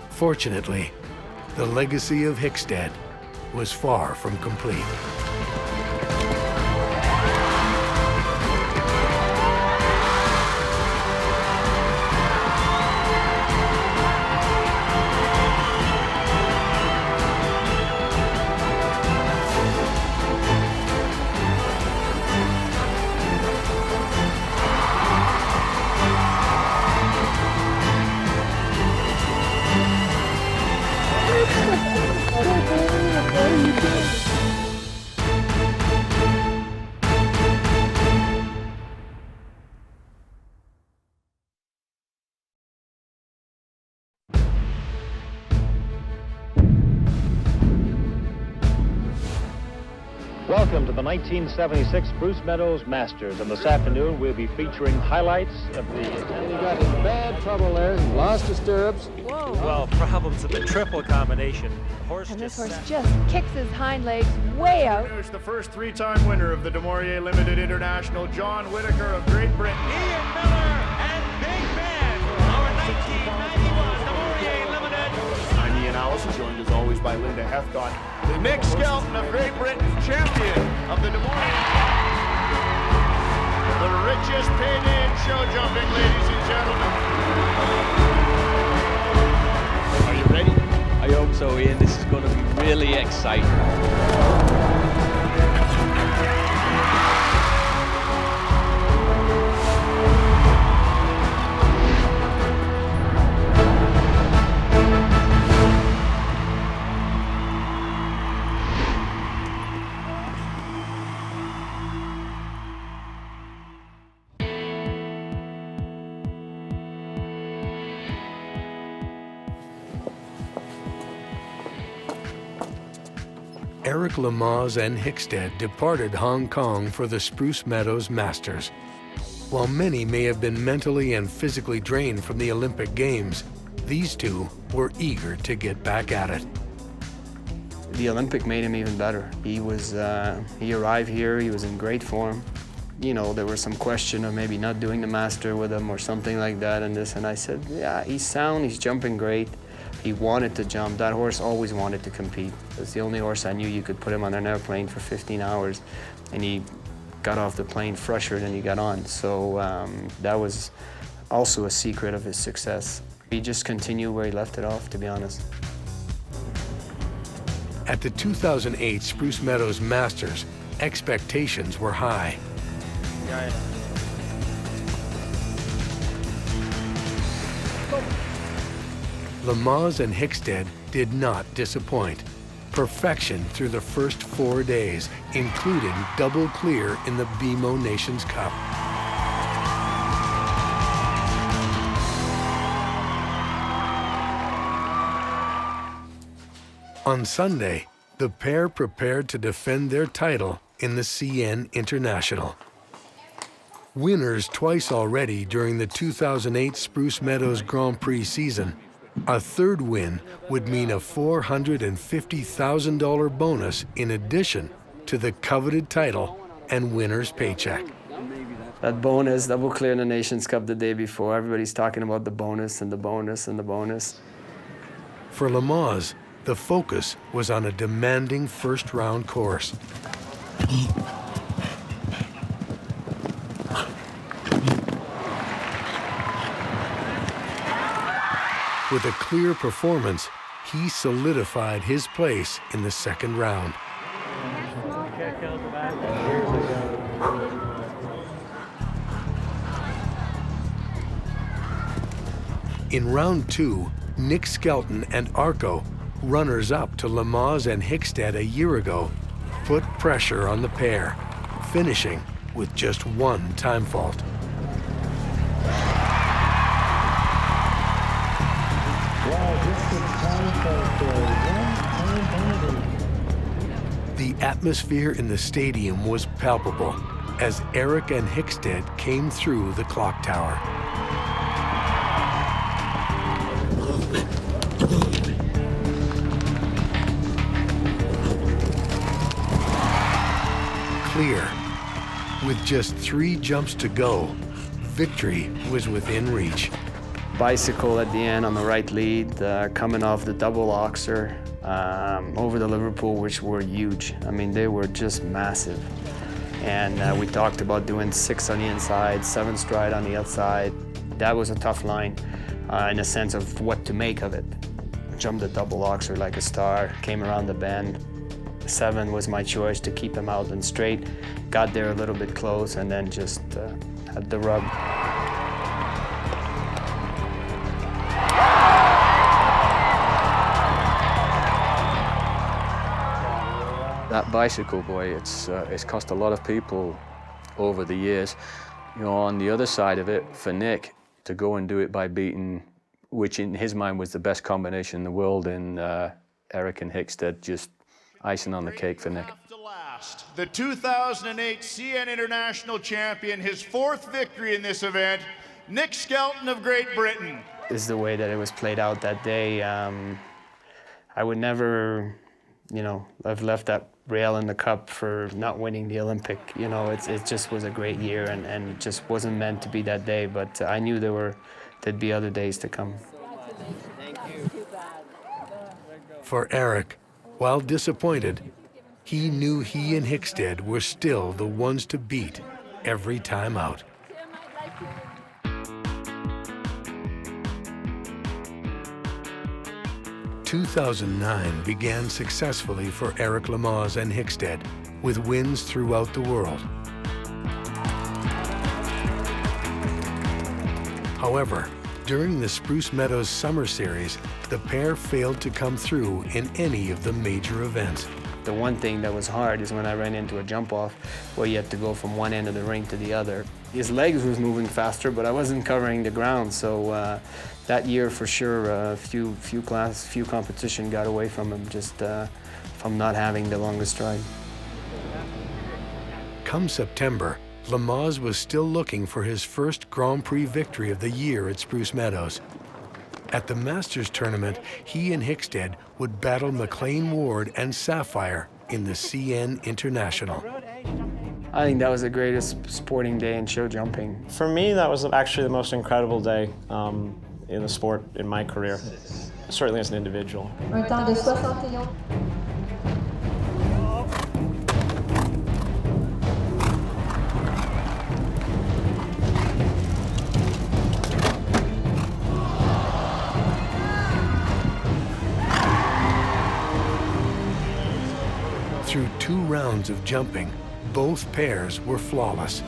Fortunately, the legacy of Hickstead was far from complete. Welcome to the 1976 Spruce Meadows Masters, and this afternoon we'll be featuring highlights of the... And he got in bad trouble there, lost his stirrups. Whoa. Well, problems with the triple combination. And this horse just kicks his hind legs way out. There's the first three-time winner of the Du Maurier Limited International, John Whitaker of Great Britain. Ian Miller and Big Ben, our 1991 Du Maurier Limited. I'm Ian Allison, joined as always by Linda Hethcott. Nick Skelton of Great Britain, champion of the Du Maurier. The richest payday in show jumping, ladies and gentlemen. Are you ready? I hope so, Ian. This is going to be really exciting. Eric Lamaze and Hickstead departed Hong Kong for the Spruce Meadows Masters. While many may have been mentally and physically drained from the Olympic Games, these two were eager to get back at it. The Olympic made him even better. He arrived here, he was in great form. You know, there was some question of maybe not doing the Master with him or something like that and this, and I said, yeah, he's sound, he's jumping great. He wanted to jump. That horse always wanted to compete. It's the only horse I knew you could put him on an airplane for 15 hours, and he got off the plane fresher than he got on. So that was also a secret of his success. He just continued where he left it off, to be honest. At the 2008 Spruce Meadows Masters, expectations were high. Lamaze and Hickstead did not disappoint. Perfection through the first 4 days, including double clear in the BMO Nations Cup. On Sunday, the pair prepared to defend their title in the CN International. Winners twice already during the 2008 Spruce Meadows Grand Prix season, a third win would mean a $450,000 bonus in addition to the coveted title and winner's paycheck. That bonus, double clear in the Nations Cup the day before, everybody's talking about the bonus and the bonus and the bonus. For Lamaze, the focus was on a demanding first-round course. With a clear performance, he solidified his place in the second round. In round 2, Nick Skelton and ARKO, runners-up to Lamaze and Hickstead a year ago, put pressure on the pair, finishing with just one time fault. The atmosphere in the stadium was palpable as Eric and Hickstead came through the clock tower. Clear. With just 3 jumps to go, victory was within reach. Bicycle at the end on the right lead, coming off the double oxer over the Liverpool, which were huge. I mean, they were just massive. And we talked about doing 6 on the inside, 7 stride on the outside. That was a tough line in a sense of what to make of it. Jumped the double oxer like a star, came around the bend. 7 was my choice to keep him out and straight. Got there a little bit close and then just had the rub. That bicycle, boy, it's cost a lot of people over the years. You know, on the other side of it, for Nick, to go and do it by beating, which in his mind was the best combination in the world in Eric and Hickstead, just icing on the cake for Nick. The 2008 CN International Champion, his 4th victory in this event, Nick Skelton of Great Britain. This is the way that it was played out that day. I would never, you know, I've left that rail in the cup for not winning the Olympic. You know, it just was a great year and it just wasn't meant to be that day, but I knew there'd be other days to come. For Eric, while disappointed, he knew he and Hickstead were still the ones to beat every time out. "2009 began successfully for Eric Lamaze and Hickstead, with wins throughout the world. However, during the Spruce Meadows Summer Series, the pair failed to come through in any of the major events. The one thing that was hard is when I ran into a jump-off where you had to go from one end of the ring to the other. His legs was moving faster, but I wasn't covering the ground, so that year for sure, a few competition got away from him just from not having the longest stride. Come September, Lamaze was still looking for his first Grand Prix victory of the year at Spruce Meadows. At the Masters tournament, he and Hickstead would battle McLean Ward and Sapphire in the CN International. I think that was the greatest sporting day in show jumping. For me, that was actually the most incredible day in the sport in my career, certainly as an individual. Through 2 rounds of jumping, both pairs were flawless.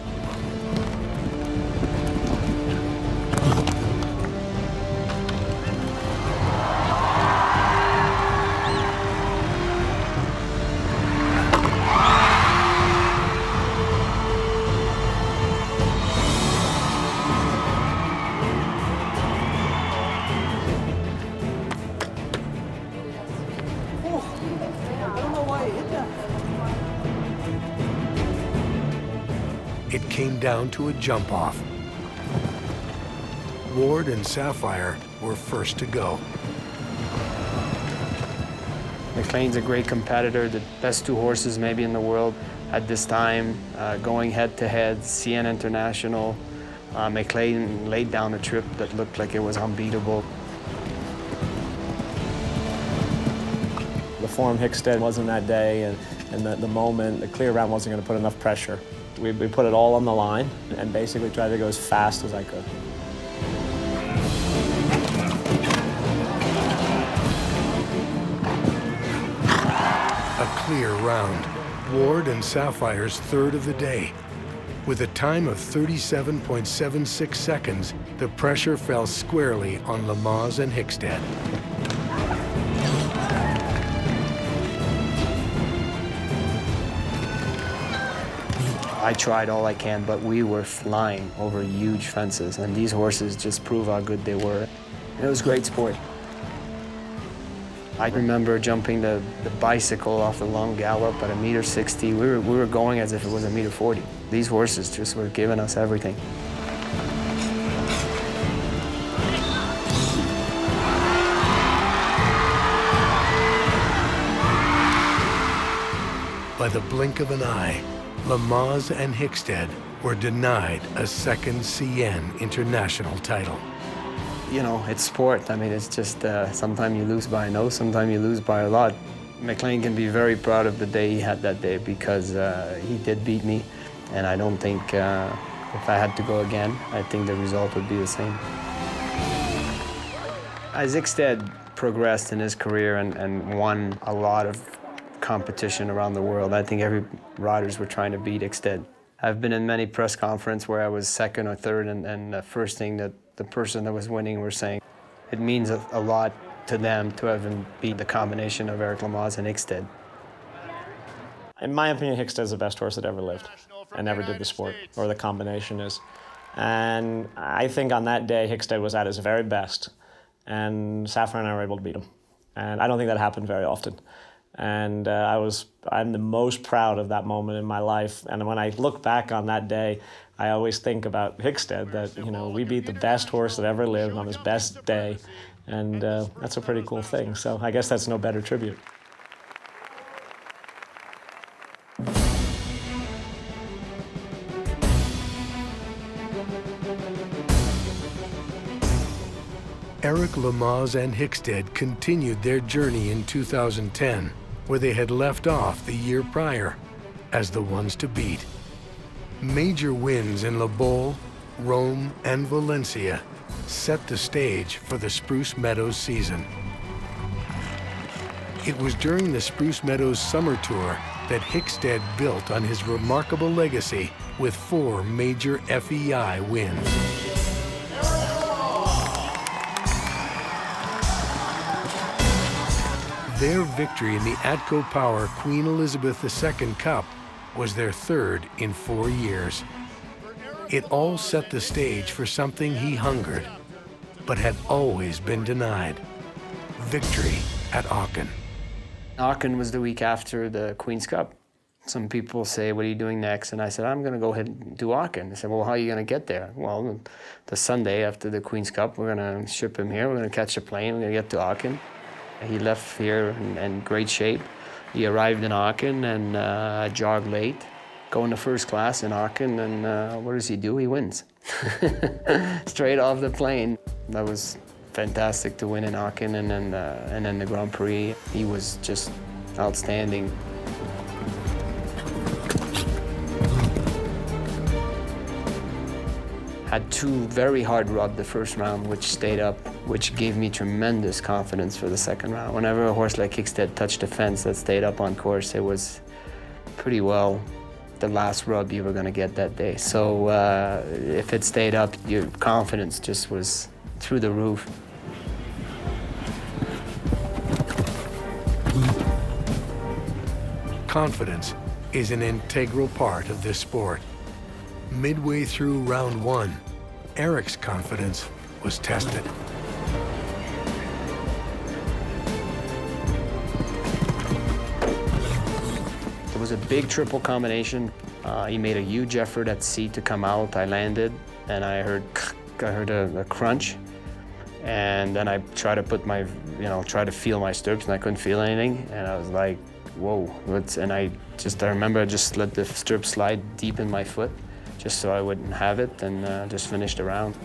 It came down to a jump-off. Ward and Sapphire were first to go. McLean's a great competitor, the best 2 horses maybe in the world at this time, going head-to-head, CN International. McLean laid down a trip that looked like it was unbeatable. The form Hickstead wasn't that day, and the moment, the clear round wasn't going to put enough pressure. We put it all on the line and basically tried to go as fast as I could. clear round, Ward and Sapphire's third of the day. With a time of 37.76 seconds, the pressure fell squarely on Lamaze and Hickstead. I tried all I can, but we were flying over huge fences, and these horses just prove how good they were. It was great sport. I remember jumping the bicycle off the long gallop at 1.60 meters. We were going as if it was 1.40 meters. These horses just were giving us everything. By the blink of an eye, Lamaze and Hickstead were denied a second CN international title. You know, it's sport. I mean, it's just sometimes you lose by a nose, sometimes you lose by a lot. McLean can be very proud of the day he had that day because he did beat me, and I don't think if I had to go again, I think the result would be the same. As Hickstead progressed in his career and won a lot of competition around the world, I think every riders were trying to beat Hickstead. I've been in many press conferences where I was second or third, and the first thing that the person that was winning were saying, it means a lot to them to have beat the combination of Eric Lamaze and Hickstead. In my opinion, Hickstead's the best horse that ever lived and ever did the sport, or the combination is. And I think on that day, Hickstead was at his very best, and Sapphire and I were able to beat him. And I don't think that happened very often. And I'm the most proud of that moment in my life. And when I look back on that day, I always think about Hickstead, that, you know, we beat the best horse that ever lived on his best day. And that's a pretty cool thing. So I guess that's no better tribute. Eric Lamaze and Hickstead continued their journey in 2010, where they had left off the year prior, as the ones to beat. Major wins in Le Bowl, Rome, and Valencia set the stage for the Spruce Meadows season. It was during the Spruce Meadows summer tour that Hickstead built on his remarkable legacy with 4 major FEI wins. Their victory in the ATCO Power Queen Elizabeth II Cup was their third in 4 years. It all set the stage for something he hungered, but had always been denied: victory at AACHEN. AACHEN was the week after the Queen's Cup. Some people say, what are you doing next? And I said, I'm going to go ahead and do AACHEN. They said, well, how are you going to get there? Well, the Sunday after the Queen's Cup, we're going to ship him here. We're going to catch a plane. We're going to get to AACHEN. He left here in great shape. He arrived in AACHEN and jogged late, going to first class in AACHEN, and what does he do? He wins. Straight off the plane. That was fantastic to win in AACHEN, and then the Grand Prix. He was just outstanding. Had 2 very hard rubs the first round, which stayed up, which gave me tremendous confidence for the second round. Whenever a horse like Hickstead touched the fence that stayed up on course, it was pretty well the last rub you were going to get that day. So if it stayed up, your confidence just was through the roof. Confidence is an integral part of this sport. Midway through round 1, Eric's confidence was tested. It was a big triple combination. He made a huge effort at sea to come out. I landed, and I heard a crunch. And then I tried to put my, try to feel my stirrups, and I couldn't feel anything. And I was like, whoa. And I remember I just let the stirrup slide deep in my foot, just so I wouldn't have it, and just finished the round.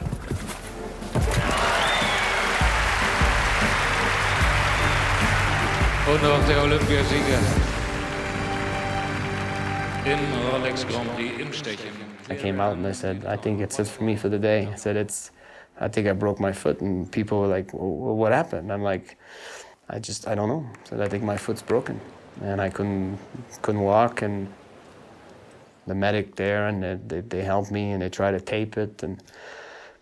Und auch der Olympiasieger in Rolex Grand Prix im Stechen. I came out and I said, I think it's it for me for the day. I said, I think I broke my foot, and people were like, well, what happened? I'm like, I don't know. I said, I think my foot's broken. and I couldn't walk, and the medic there, and they helped me, and they tried to tape it and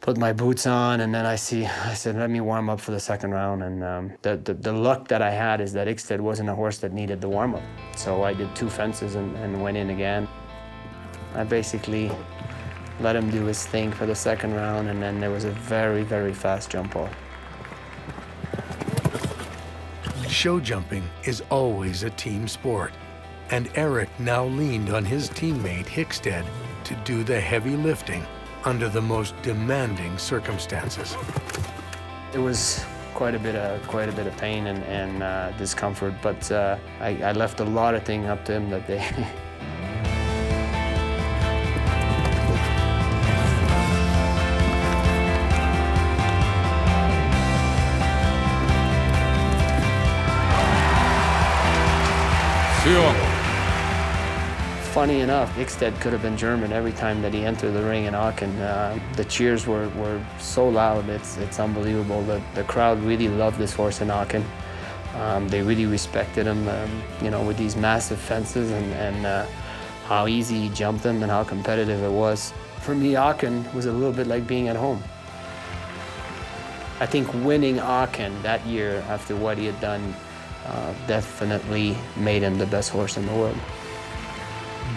put my boots on, and then I said, let me warm up for the second round, and the luck that I had is that Hickstead wasn't a horse that needed the warm-up, so I did 2 fences and went in again. I basically let him do his thing for the second round, and then there was a very, very fast jump off. Show jumping is always a team sport, and Eric now leaned on his teammate Hickstead to do the heavy lifting under the most demanding circumstances. It was quite a bit of pain and discomfort, but I left a lot of things up to him that day. Funny enough, Hickstead could have been German every time that he entered the ring in Aachen. The cheers were so loud, it's unbelievable. The crowd really loved this horse in Aachen. They really respected him, you know, with these massive fences and how easy he jumped them and how competitive it was. For me, Aachen was a little bit like being at home. I think winning Aachen that year after what he had done definitely made him the best horse in the world.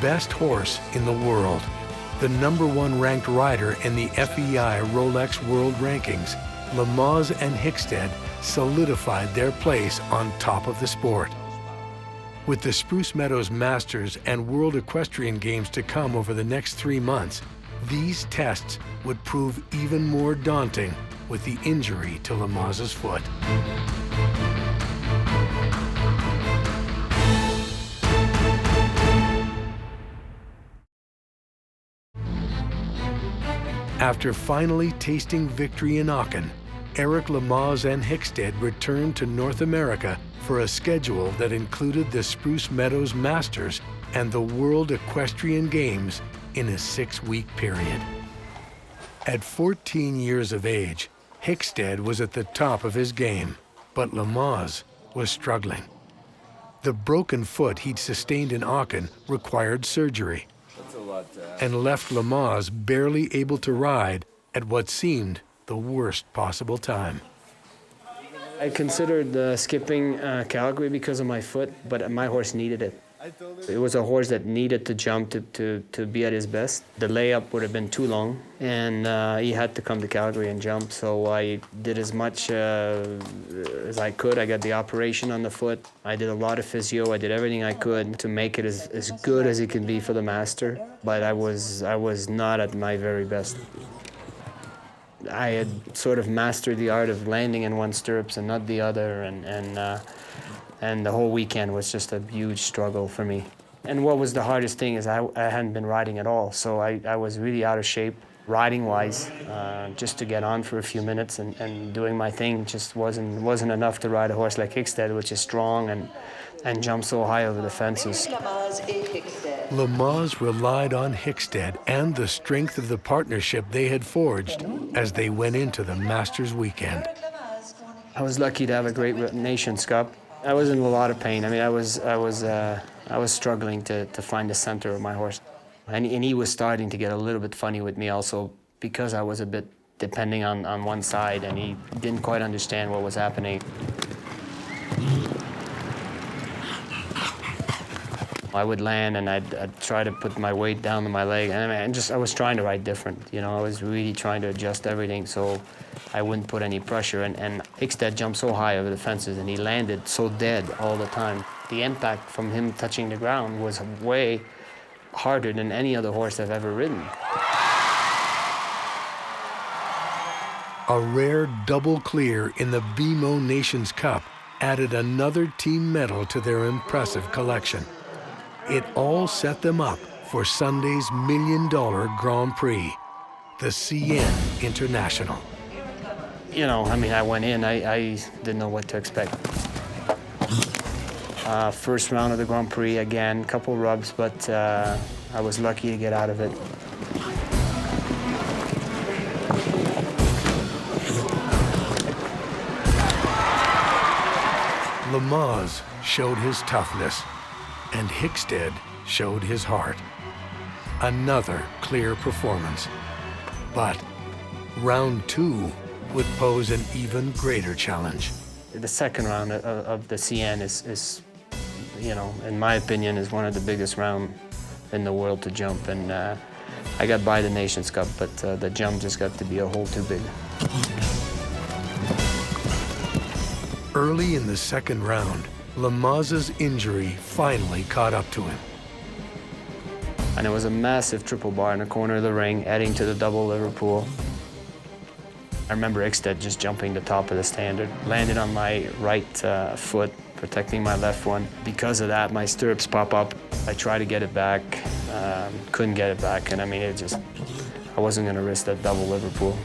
Best horse in the world, the #1 ranked rider in the FEI Rolex World Rankings, Lamaze and Hickstead solidified their place on top of the sport. With the Spruce Meadows Masters and World Equestrian Games to come over the next 3 months, these tests would prove even more daunting with the injury to Lamaze's foot. After finally tasting victory in Aachen, Eric Lamaze and Hickstead returned to North America for a schedule that included the Spruce Meadows Masters and the World Equestrian Games in a 6-week period. At 14 years of age, Hickstead was at the top of his game, but Lamaze was struggling. The broken foot he'd sustained in Aachen required surgery and left Lamaze barely able to ride at what seemed the worst possible time. I considered skipping Calgary because of my foot, but my horse needed it. It was a horse that needed to jump to be at his best. The layup would have been too long, and he had to come to Calgary and jump, so I did as much as I could. I got the operation on the foot. I did a lot of physio. I did everything I could to make it as good as it could be for the master, but I was not at my very best. I had sort of mastered the art of landing in one stirrups and not the other, and the whole weekend was just a huge struggle for me. And what was the hardest thing is I hadn't been riding at all, so I was really out of shape riding-wise. Just to get on for a few minutes and doing my thing just wasn't enough to ride a horse like Hickstead, which is strong and jumps so high over the fences. Lamaze relied on Hickstead and the strength of the partnership they had forged as they went into the Masters weekend. I was lucky to have a great Nations Cup. I was in a lot of pain. I mean, I was struggling to find the center of my horse. And he was starting to get a little bit funny with me also because I was a bit depending on one side, and he didn't quite understand what was happening. I would land and I'd try to put my weight down to my leg, and I was trying to ride different. You know, I was really trying to adjust everything so I wouldn't put any pressure. And Hickstead jumped so high over the fences, and he landed so dead all the time. The impact from him touching the ground was way harder than any other horse I've ever ridden. A rare double clear in the BMO Nations Cup added another team medal to their impressive collection. It all set them up for Sunday's $1 million Grand Prix, the CN International. You know, I mean, I went in, I didn't know what to expect. First round of the Grand Prix, again, couple rubs, but I was lucky to get out of it. Lamaze showed his toughness, and Hickstead showed his heart. Another clear performance. But round 2 would pose an even greater challenge. The second round of the CN is, you know, in my opinion, is one of the biggest rounds in the world to jump. And I got by the Nations Cup, but the jump just got to be a hole too big. Early in the second round, Lamaze's injury finally caught up to him. And it was a massive triple bar in the corner of the ring, adding to the double Liverpool. I remember Hickstead just jumping the top of the standard, landed on my right foot, protecting my left one. Because of that, my stirrups pop up. I tried to get it back, couldn't get it back, and I mean, I wasn't gonna risk that double Liverpool.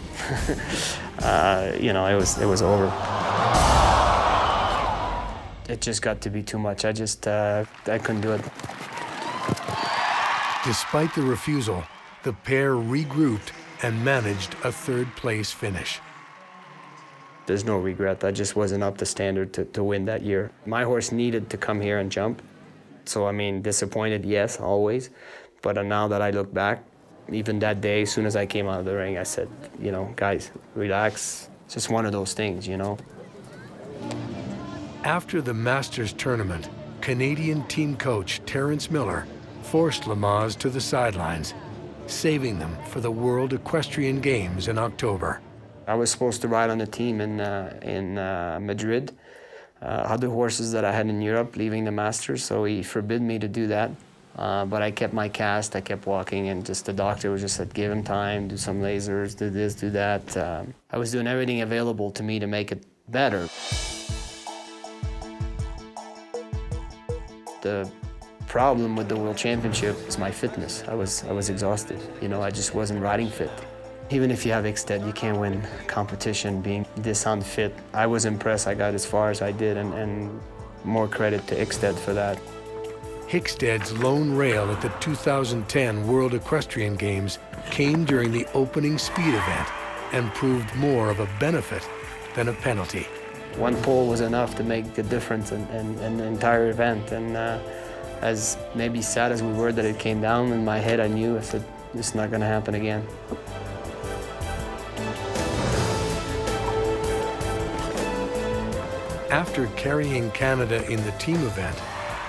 You know, it was over. It just got to be too much. I couldn't do it. Despite the refusal, the pair regrouped and managed a third-place finish. There's no regret. I just wasn't up to standard to win that year. My horse needed to come here and jump. So, I mean, disappointed, yes, always. But now that I look back, even that day, as soon as I came out of the ring, I said, you know, guys, relax. It's just one of those things, you know. After the Masters tournament, Canadian team coach Terence Miller forced Lamaze to the sidelines, saving them for the World Equestrian Games in October. I was supposed to ride on the team in Madrid. Other horses that I had in Europe leaving the Masters, so he forbid me to do that. But I kept my cast, I kept walking, and just the doctor was just said, give him time, do some lasers, do this, do that. I was doing everything available to me to make it better. The problem with the World Championship is my fitness. I was exhausted. You know, I just wasn't riding fit. Even if you have Hickstead, you can't win competition being this unfit. I was impressed I got as far as I did, and more credit to Hickstead for that. Hickstead's lone rail at the 2010 World Equestrian Games came during the opening speed event and proved more of a benefit than a penalty. One pole was enough to make a difference in the entire event, and as maybe sad as we were that it came down, in my head I knew, I said, this is not going to happen again. After carrying Canada in the team event,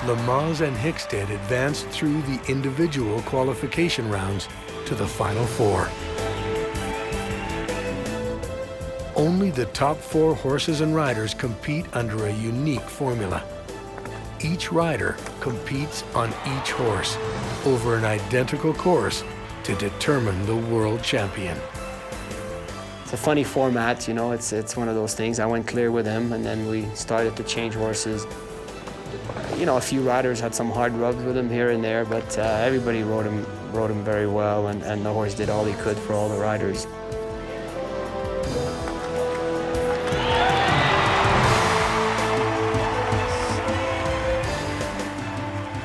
Lamaze and Hickstead advanced through the individual qualification rounds to the Final Four. Only the top 4 horses and riders compete under a unique formula. Each rider competes on each horse over an identical course to determine the world champion. It's a funny format, you know, it's one of those things. I went clear with him, and then we started to change horses. You know, a few riders had some hard rubs with him here and there, but everybody rode him very well, and the horse did all he could for all the riders.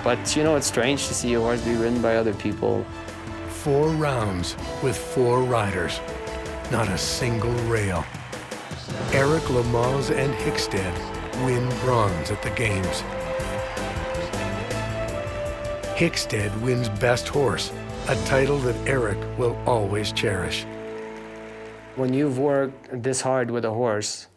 But, you know, it's strange to see a horse be ridden by other people. 4 rounds with 4 riders, not a single rail. Eric Lamaze and Hickstead win bronze at the Games. Hickstead wins Best Horse, a title that Eric will always cherish. When you've worked this hard with a horse,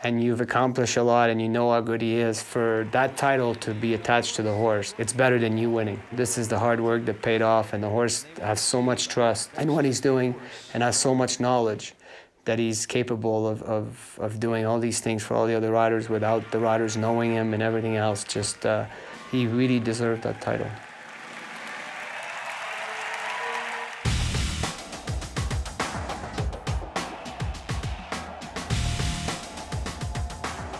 and you've accomplished a lot and you know how good he is, for that title to be attached to the horse, it's better than you winning. This is the hard work that paid off, and the horse has so much trust in what he's doing and has so much knowledge that he's capable of doing all these things for all the other riders without the riders knowing him and everything else. Just, he really deserved that title.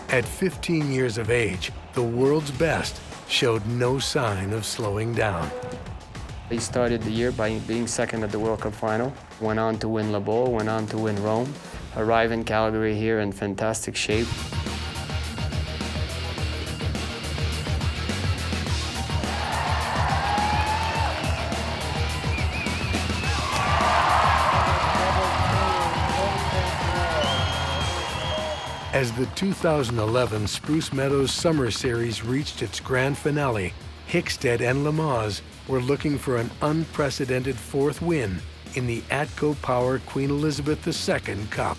At 15 years of age, the world's best showed no sign of slowing down. He started the year by being second at the World Cup final, went on to win Le Beau, went on to win Rome, arrived in Calgary here in fantastic shape. As the 2011 Spruce Meadows Summer Series reached its grand finale, Hickstead and Lamaze were looking for an unprecedented fourth win in the ATCO Power Queen Elizabeth II Cup.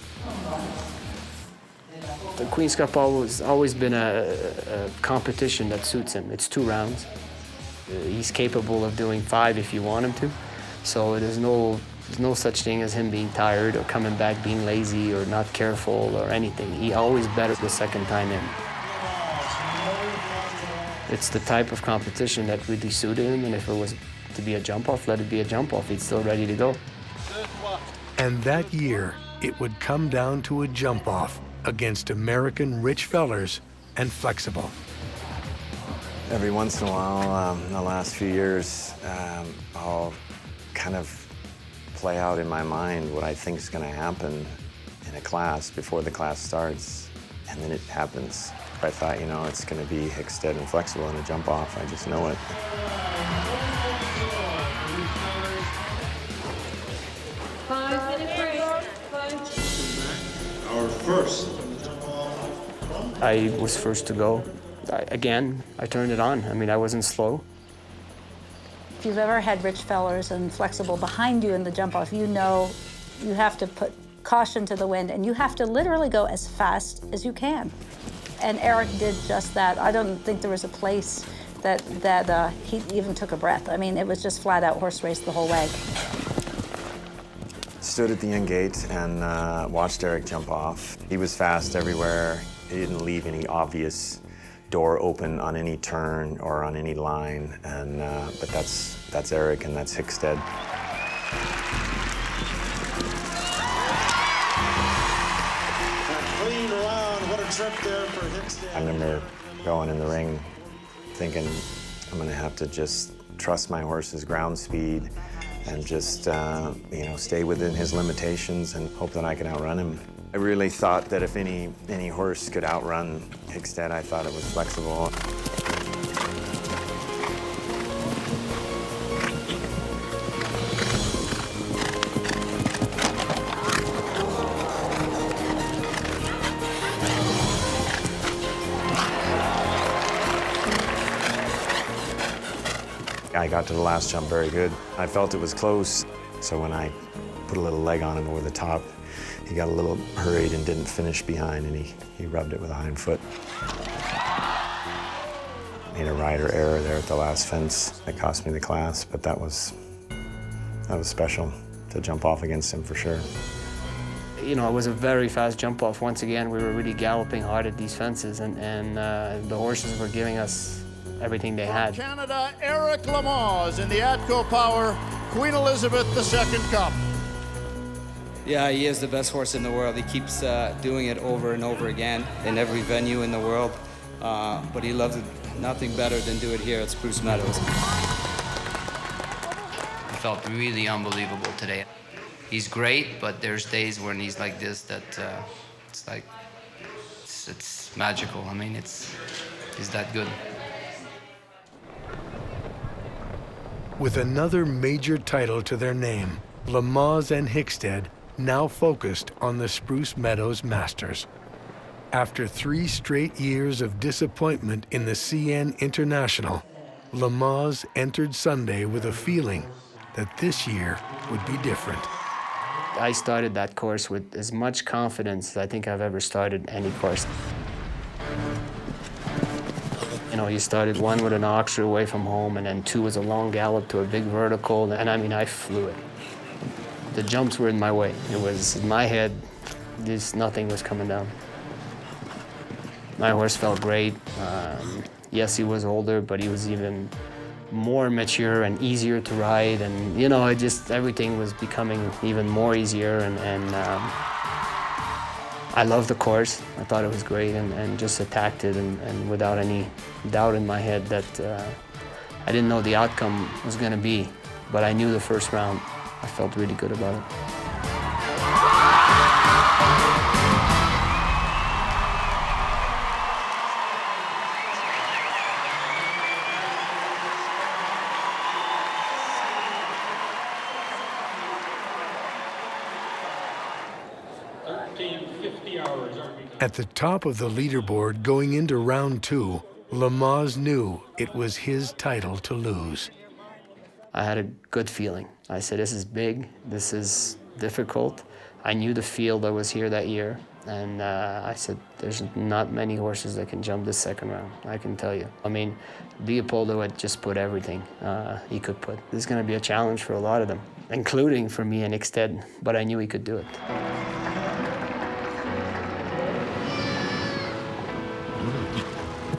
The Queen's Cup always been a competition that suits him. It's 2 rounds. He's capable of doing 5 if you want him to. So there's no such thing as him being tired or coming back being lazy or not careful or anything. He always better the second time in. It's the type of competition that really suited him, and if it was to be a jump-off, let it be a jump-off. He's still ready to go. And that year, it would come down to a jump-off against American rich fellers and flexible. Every once in a while, in the last few years, I'll kind of play out in my mind what I think is going to happen in a class before the class starts, and then it happens. I thought, you know, it's going to be Hickstead and flexible in a jump-off. I just know it. 5-minute break. Our first. I was first to go. I turned it on. I mean, I wasn't slow. If you've ever had rich fellers and flexible behind you in the jump-off, you know you have to put caution to the wind, and you have to literally go as fast as you can. And Eric did just that. I don't think there was a place that he even took a breath. I mean, it was just flat-out horse race the whole way. Stood at the end gate and watched Eric jump off. He was fast everywhere. He didn't leave any obvious door open on any turn or on any line. And but that's Eric and that's Hickstead. Clean round. What a trip there for Hickstead. I remember going in the ring thinking I'm going to have to just trust my horse's ground speed and just you know, stay within his limitations and hope that I can outrun him. I really thought that if any horse could outrun Hickstead, I thought it was flexible. I got to the last jump very good. I felt it was close, so when I put a little leg on him over the top, he got a little hurried and didn't finish behind, and he rubbed it with a hind foot. Made a rider error there at the last fence. That cost me the class, but that was special to jump off against him for sure. You know, it was a very fast jump off. Once again, we were really galloping hard at these fences, and the horses were giving us everything they had. Canada, Eric Lamaze in the ATCO Power Queen Elizabeth II Cup. Yeah, he is the best horse in the world. He keeps doing it over and over again in every venue in the world. But he loves it nothing better than do it here at Spruce Meadows. I felt really unbelievable today. He's great, but there's days when he's like this that it's like, it's magical. I mean, he's that good. With another major title to their name, Lamaze and Hickstead now focused on the Spruce Meadows Masters. After 3 straight years of disappointment in the CN International, Lamaze entered Sunday with a feeling that this year would be different. I started that course with as much confidence as I think I've ever started any course. You know, you started 1 with an auxer away from home, and then 2 was a long gallop to a big vertical, and I mean, I flew it. The jumps were in my way. It was in my head, nothing was coming down. My horse felt great. Yes, he was older, but he was even more mature and easier to ride, and you know, everything was becoming even more easier, and I loved the course. I thought it was great, and just attacked it, and without any doubt in my head that I didn't know the outcome was going to be, but I knew the first round. I felt really good about it. 13:50 hours. At the top of the leaderboard going into round 2, Lamaze knew it was his title to lose. I had a good feeling. I said, this is big, this is difficult. I knew the field that was here that year, and I said, there's not many horses that can jump this second round, I can tell you. I mean, Leopoldo had just put everything he could put. This is going to be a challenge for a lot of them, including for me and Hickstead, but I knew he could do it.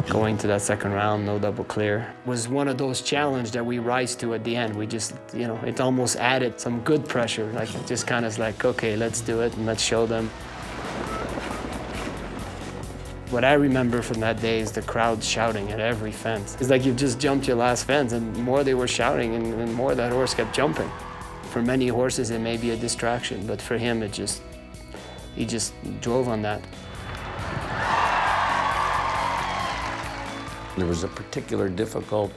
Going to that second round, no double clear, was one of those challenges that we rise to at the end. We just, you know, it almost added some good pressure. Like, it just kind of like, okay, let's do it and let's show them. What I remember from that day is the crowd shouting at every fence. It's like you've just jumped your last fence, and more they were shouting, and more that horse kept jumping. For many horses, it may be a distraction, but for him, he just drove on that. There was a particular difficult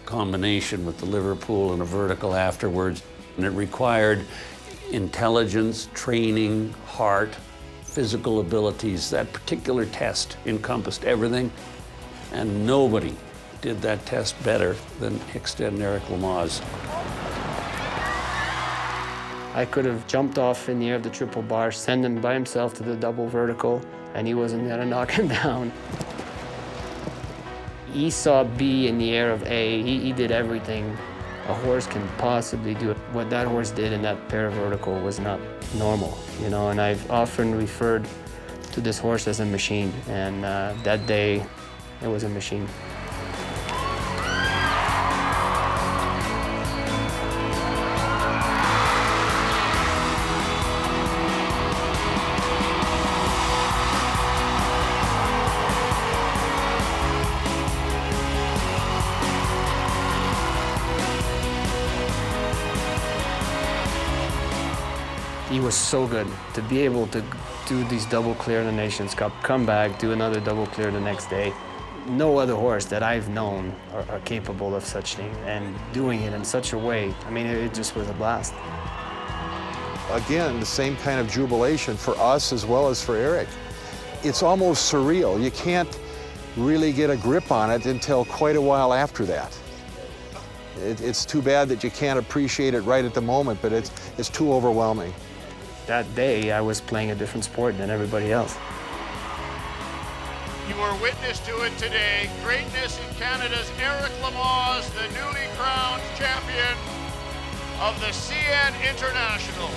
combination with the Liverpool and a vertical afterwards, and it required intelligence, training, heart, physical abilities. That particular test encompassed everything, and nobody did that test better than Hickstead and Eric Lamaze. I could have jumped off in the air of the triple bar, send him by himself to the double vertical, and he wasn't gonna knock him down. He saw B in the air of A. He did everything a horse can possibly do. What that horse did in that pair vertical was not normal, you know, and I've often referred to this horse as a machine, and that day, it was a machine. He was so good to be able to do these double clear in the Nations Cup, come back, do another double clear the next day. No other horse that I've known are capable of such thing, and doing it in such a way, I mean, it just was a blast. Again, the same kind of jubilation for us as well as for Eric. It's almost surreal. You can't really get a grip on it until quite a while after that. It's too bad that you can't appreciate it right at the moment, but it's too overwhelming. That day, I was playing a different sport than everybody else. You were witness to it today. Greatness in Canada's Eric Lamaze, the newly crowned champion of the CN International.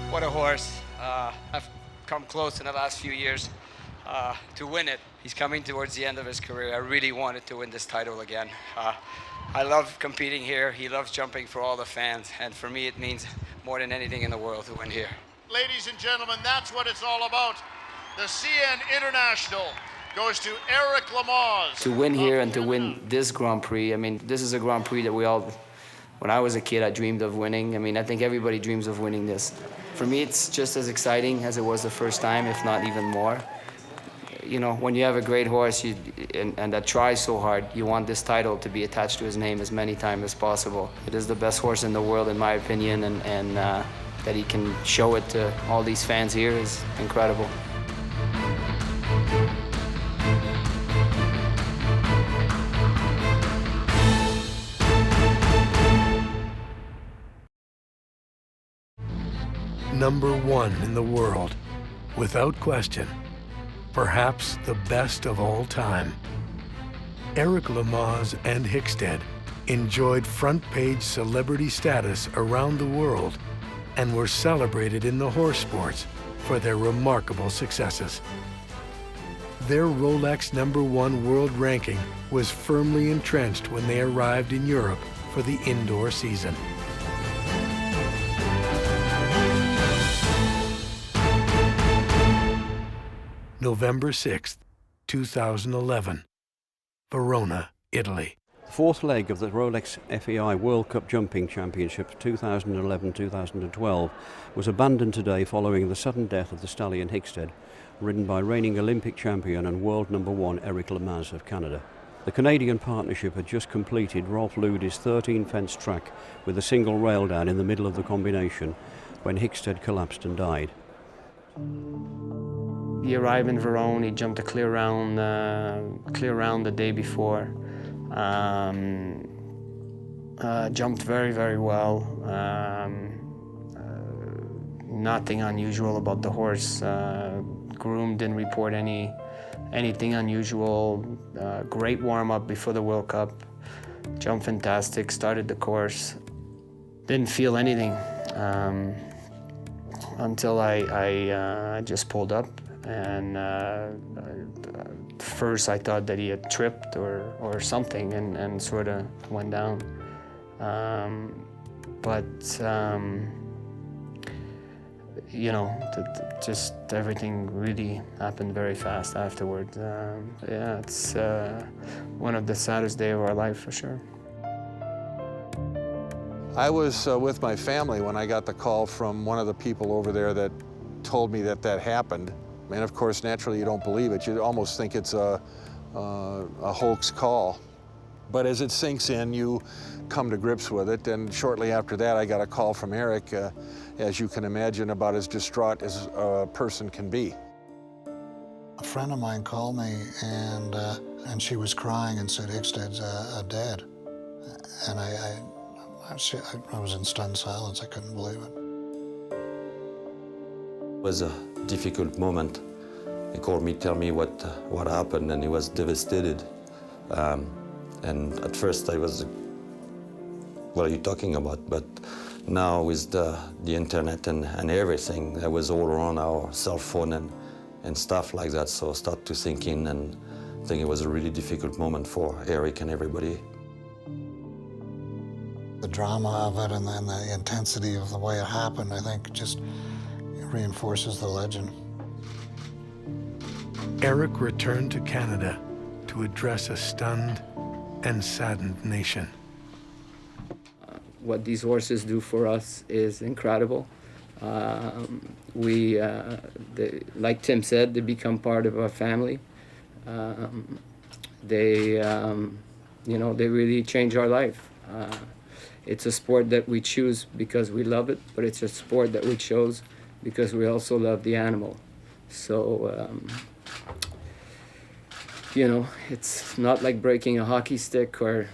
What a horse. I've come close in the last few years to win it. He's coming towards the end of his career. I really wanted to win this title again. I love competing here. He loves jumping for all the fans. And for me, it means more than anything in the world to win here. Ladies and gentlemen, that's what it's all about. The CN International goes to Eric Lamaze. To win here and to win this Grand Prix, I mean, this is a Grand Prix that we all, when I was a kid, I dreamed of winning. I mean, I think everybody dreams of winning this. For me, it's just as exciting as it was the first time, if not even more. You know, when you have a great horse and that tries so hard, you want this title to be attached to his name as many times as possible. It is the best horse in the world, in my opinion, and that he can show it to all these fans here is incredible. Number 1 in the world, without question. Perhaps the best of all time. Eric Lamaze and Hickstead enjoyed front-page celebrity status around the world and were celebrated in the horse sports for their remarkable successes. Their Rolex #1 world ranking was firmly entrenched when they arrived in Europe for the indoor season. November 6th, 2011, Verona, Italy. The fourth leg of the Rolex FEI World Cup Jumping Championship 2011-2012 was abandoned today following the sudden death of the stallion Hickstead, ridden by reigning Olympic champion and world #1 Eric Lamaze of Canada. The Canadian partnership had just completed Rolf Lude's 13-fence track with a single rail down in the middle of the combination, when Hickstead collapsed and died. He arrived in Verone, he jumped a clear round the day before. Jumped very, very well. Nothing unusual about the horse. Groom didn't report anything unusual. Great warm-up before the World Cup. Jumped fantastic, started the course. Didn't feel anything until I just pulled up. And first I thought that he had tripped or something and sort of went down. You know, just everything really happened very fast afterwards. Yeah, it's one of the saddest days of our life for sure. I was with my family when I got the call from one of the people over there that told me that happened. And of course, naturally, you don't believe it. You almost think it's a hoax call. But as it sinks in, you come to grips with it. And shortly after that, I got a call from Eric, as you can imagine, about as distraught as a person can be. A friend of mine called me, and she was crying and said, Hickstead's dead. And I was in stunned silence. I couldn't believe it. It was a difficult moment. He called me, tell me what happened, and he was devastated. And at first I was, what are you talking about? But now with the internet and everything, that was all around our cell phone and stuff like that, so I started to think in, and I think it was a really difficult moment for Eric and everybody. The drama of it and then the intensity of the way it happened, I think, just reinforces the legend. Eric returned to Canada to address a stunned and saddened nation. What these horses do for us is incredible. Like Tim said, they become part of our family. They really change our life. It's a sport that we choose because we love it, but it's a sport that we chose because we also love the animal. So, it's not like breaking a hockey stick or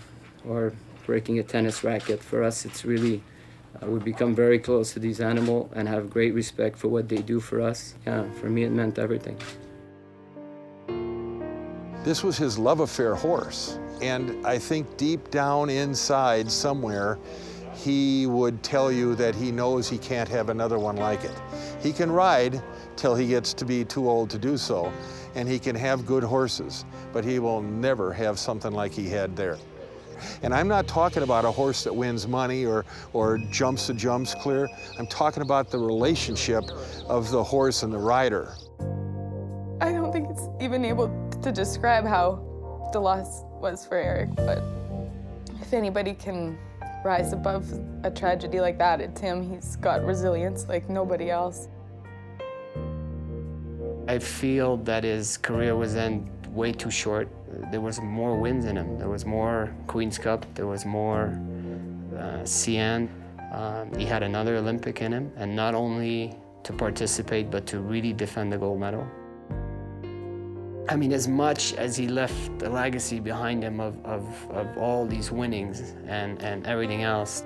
breaking a tennis racket. For us, it's really, we become very close to these animals and have great respect for what they do for us. Yeah, for me, it meant everything. This was his love affair horse. And I think deep down inside somewhere, he would tell you that he knows he can't have another one like it. He can ride till he gets to be too old to do so, and he can have good horses, but he will never have something like he had there. And I'm not talking about a horse that wins money or jumps the jumps clear. I'm talking about the relationship of the horse and the rider. I don't think it's even able to describe how the loss was for Eric, but if anybody can rise above a tragedy like that, it's him. He's got resilience like nobody else. I feel that his career was then way too short. There was more wins in him. There was more Queen's Cup. There was more CN. He had another Olympic in him, and not only to participate, but to really defend the gold medal. I mean, as much as he left a legacy behind him of all these winnings and everything else,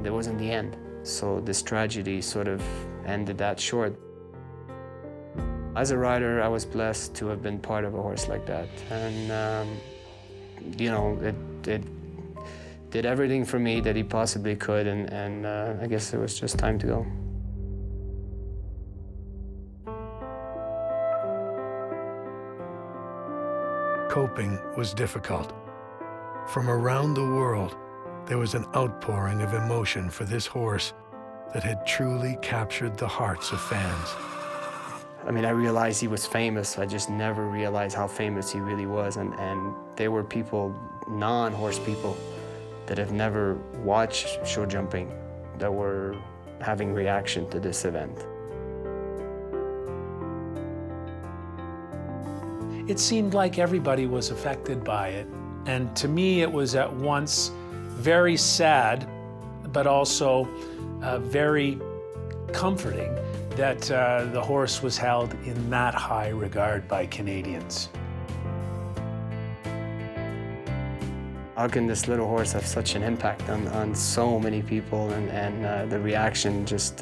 there wasn't the end. So this tragedy sort of ended that short. As a rider, I was blessed to have been part of a horse like that. And, it did everything for me that he possibly could, and I guess it was just time to go. Coping was difficult. From around the world, there was an outpouring of emotion for this horse that had truly captured the hearts of fans. I mean, I realized he was famous. I just never realized how famous he really was. And there were people, non-horse people, that have never watched show jumping that were having reaction to this event. It seemed like everybody was affected by it. And to me, it was at once very sad, but also very comforting that the horse was held in that high regard by Canadians. How can this little horse have such an impact on so many people, and the reaction just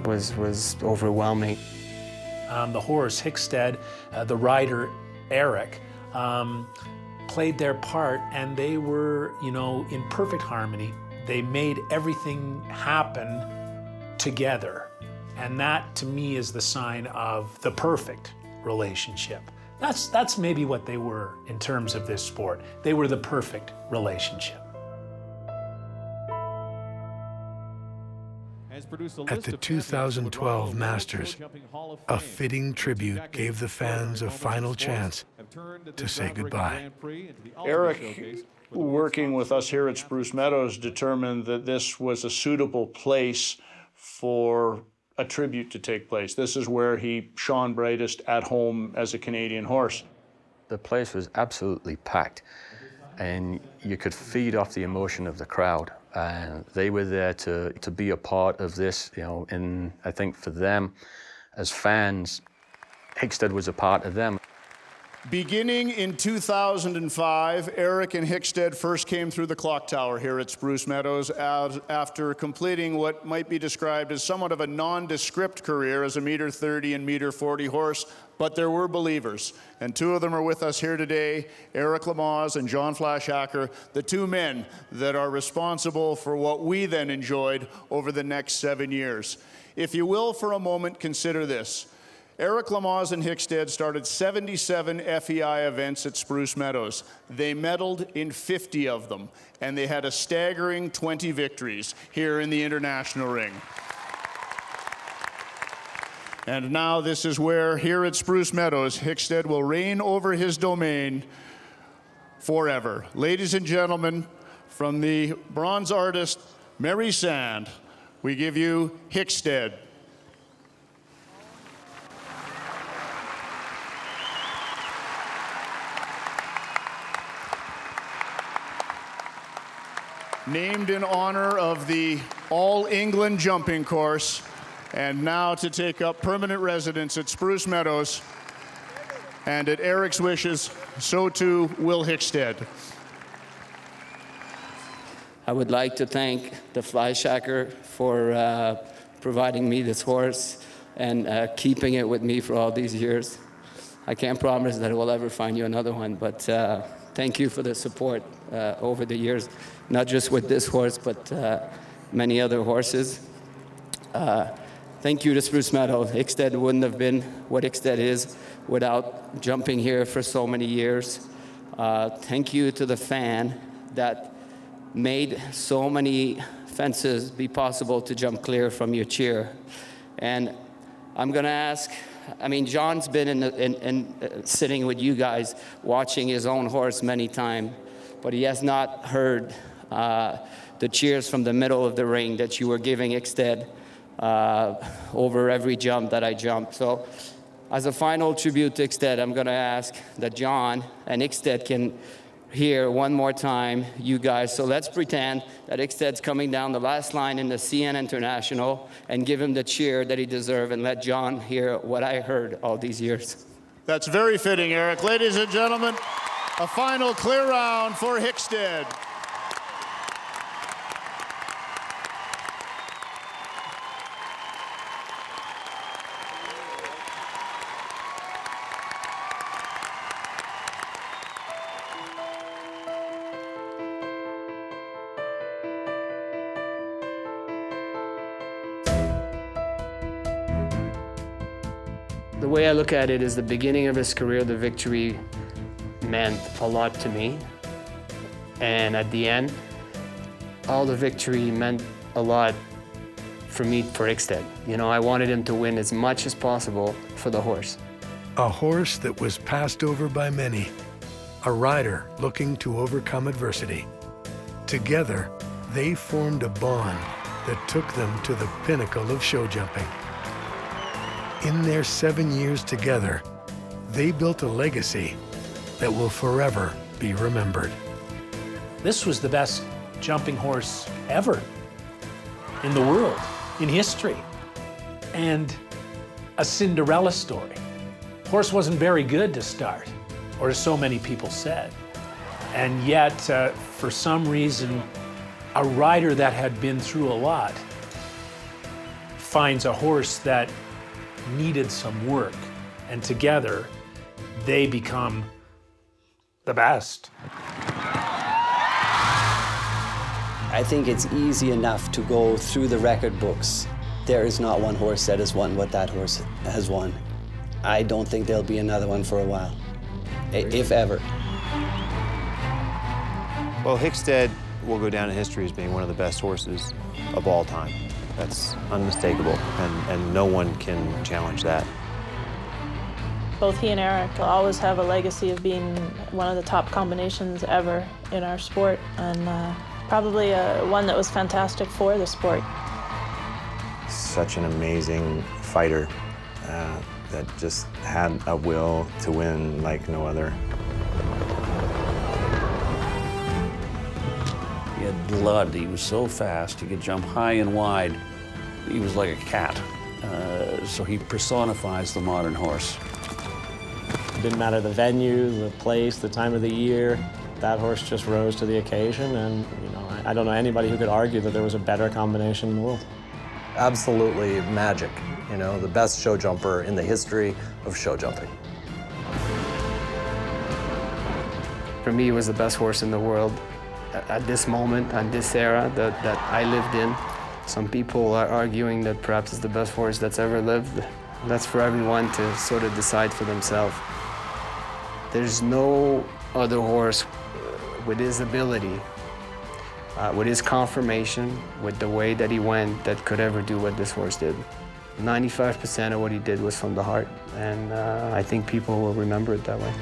was overwhelming. The horse, Hickstead, the rider, Eric, played their part, and they were, you know, in perfect harmony. They made everything happen together. And that, to me, is the sign of the perfect relationship. That's maybe what they were in terms of this sport. They were the perfect relationship. At the 2012 Masters, a fitting tribute gave the fans a final chance to say goodbye. Eric, working with us here at Spruce Meadows, determined that this was a suitable place for a tribute to take place. This is where he shone brightest at home as a Canadian horse. The place was absolutely packed, and you could feed off the emotion of the crowd. And they were there to be a part of this, you know, and I think for them, as fans, Hickstead was a part of them. Beginning in 2005, Eric and Hickstead first came through the clock tower here at Spruce Meadows after completing what might be described as somewhat of a nondescript career as a -30 and -40 horse, but there were believers. And two of them are with us here today, Eric Lamaze and John Flashacker, the two men that are responsible for what we then enjoyed over the next 7 years. If you will, for a moment, consider this. Eric Lamaze and Hickstead started 77 FEI events at Spruce Meadows. They medaled in 50 of them, and they had a staggering 20 victories here in the international ring. And now this is where, here at Spruce Meadows, Hickstead will reign over his domain forever. Ladies and gentlemen, from the bronze artist, Mary Sand, we give you Hickstead. Named in honor of the All England jumping course, and now to take up permanent residence at Spruce Meadows, and at Eric's wishes, so too will Hickstead. I would like to thank the Flashacker for providing me this horse and keeping it with me for all these years. I can't promise that I will ever find you another one, but thank you for the support over the years, not just with this horse, but many other horses. Thank you to Spruce Meadows. Hickstead wouldn't have been what Hickstead is without jumping here for so many years. Thank you to the fan that made so many fences be possible to jump clear from your cheer. And I'm gonna ask, I mean, John's been sitting with you guys watching his own horse many times, but he has not heard the cheers from the middle of the ring that you were giving Hickstead over every jump that I jumped. So as a final tribute to Hickstead, I'm gonna ask that John and Hickstead can hear one more time, you guys. So let's pretend that Hickstead's coming down the last line in the CN International and give him the cheer that he deserves, and let John hear what I heard all these years. That's very fitting, Eric. Ladies and gentlemen, a final clear round for Hickstead. The way I look at it is the beginning of his career, the victory meant a lot to me. And at the end, all the victory meant a lot for me, for Hickstead. You know, I wanted him to win as much as possible for the horse. A horse that was passed over by many. A rider looking to overcome adversity. Together, they formed a bond that took them to the pinnacle of show jumping. In their 7 years together, they built a legacy that will forever be remembered. This was the best jumping horse ever in the world. in history and a Cinderella story. Horse wasn't very good to start, or as so many people said. And yet, for some reason, a rider that had been through a lot finds a horse that needed some work, and together they become the best. I think it's easy enough to go through the record books. There is not one horse that has won what that horse has won. I don't think there'll be another one for a while, if ever. Well, Hickstead will go down in history as being one of the best horses of all time. That's unmistakable, and no one can challenge that. Both he and Eric will always have a legacy of being one of the top combinations ever in our sport, and probably one that was fantastic for the sport. Such an amazing fighter that just had a will to win like no other. He had blood. He was so fast. He could jump high and wide. He was like a cat. So he personifies the modern horse. It didn't matter the venue, the place, the time of the year. That horse just rose to the occasion, and I don't know anybody who could argue that there was a better combination in the world. Absolutely magic. The best show jumper in the history of show jumping. For me, it was the best horse in the world at this moment, at this era that I lived in. Some people are arguing that perhaps it's the best horse that's ever lived. That's for everyone to sort of decide for themselves. There's no other horse with his ability, with his conformation, with the way that he went, that could ever do what this horse did. 95% of what he did was from the heart, and I think people will remember it that way.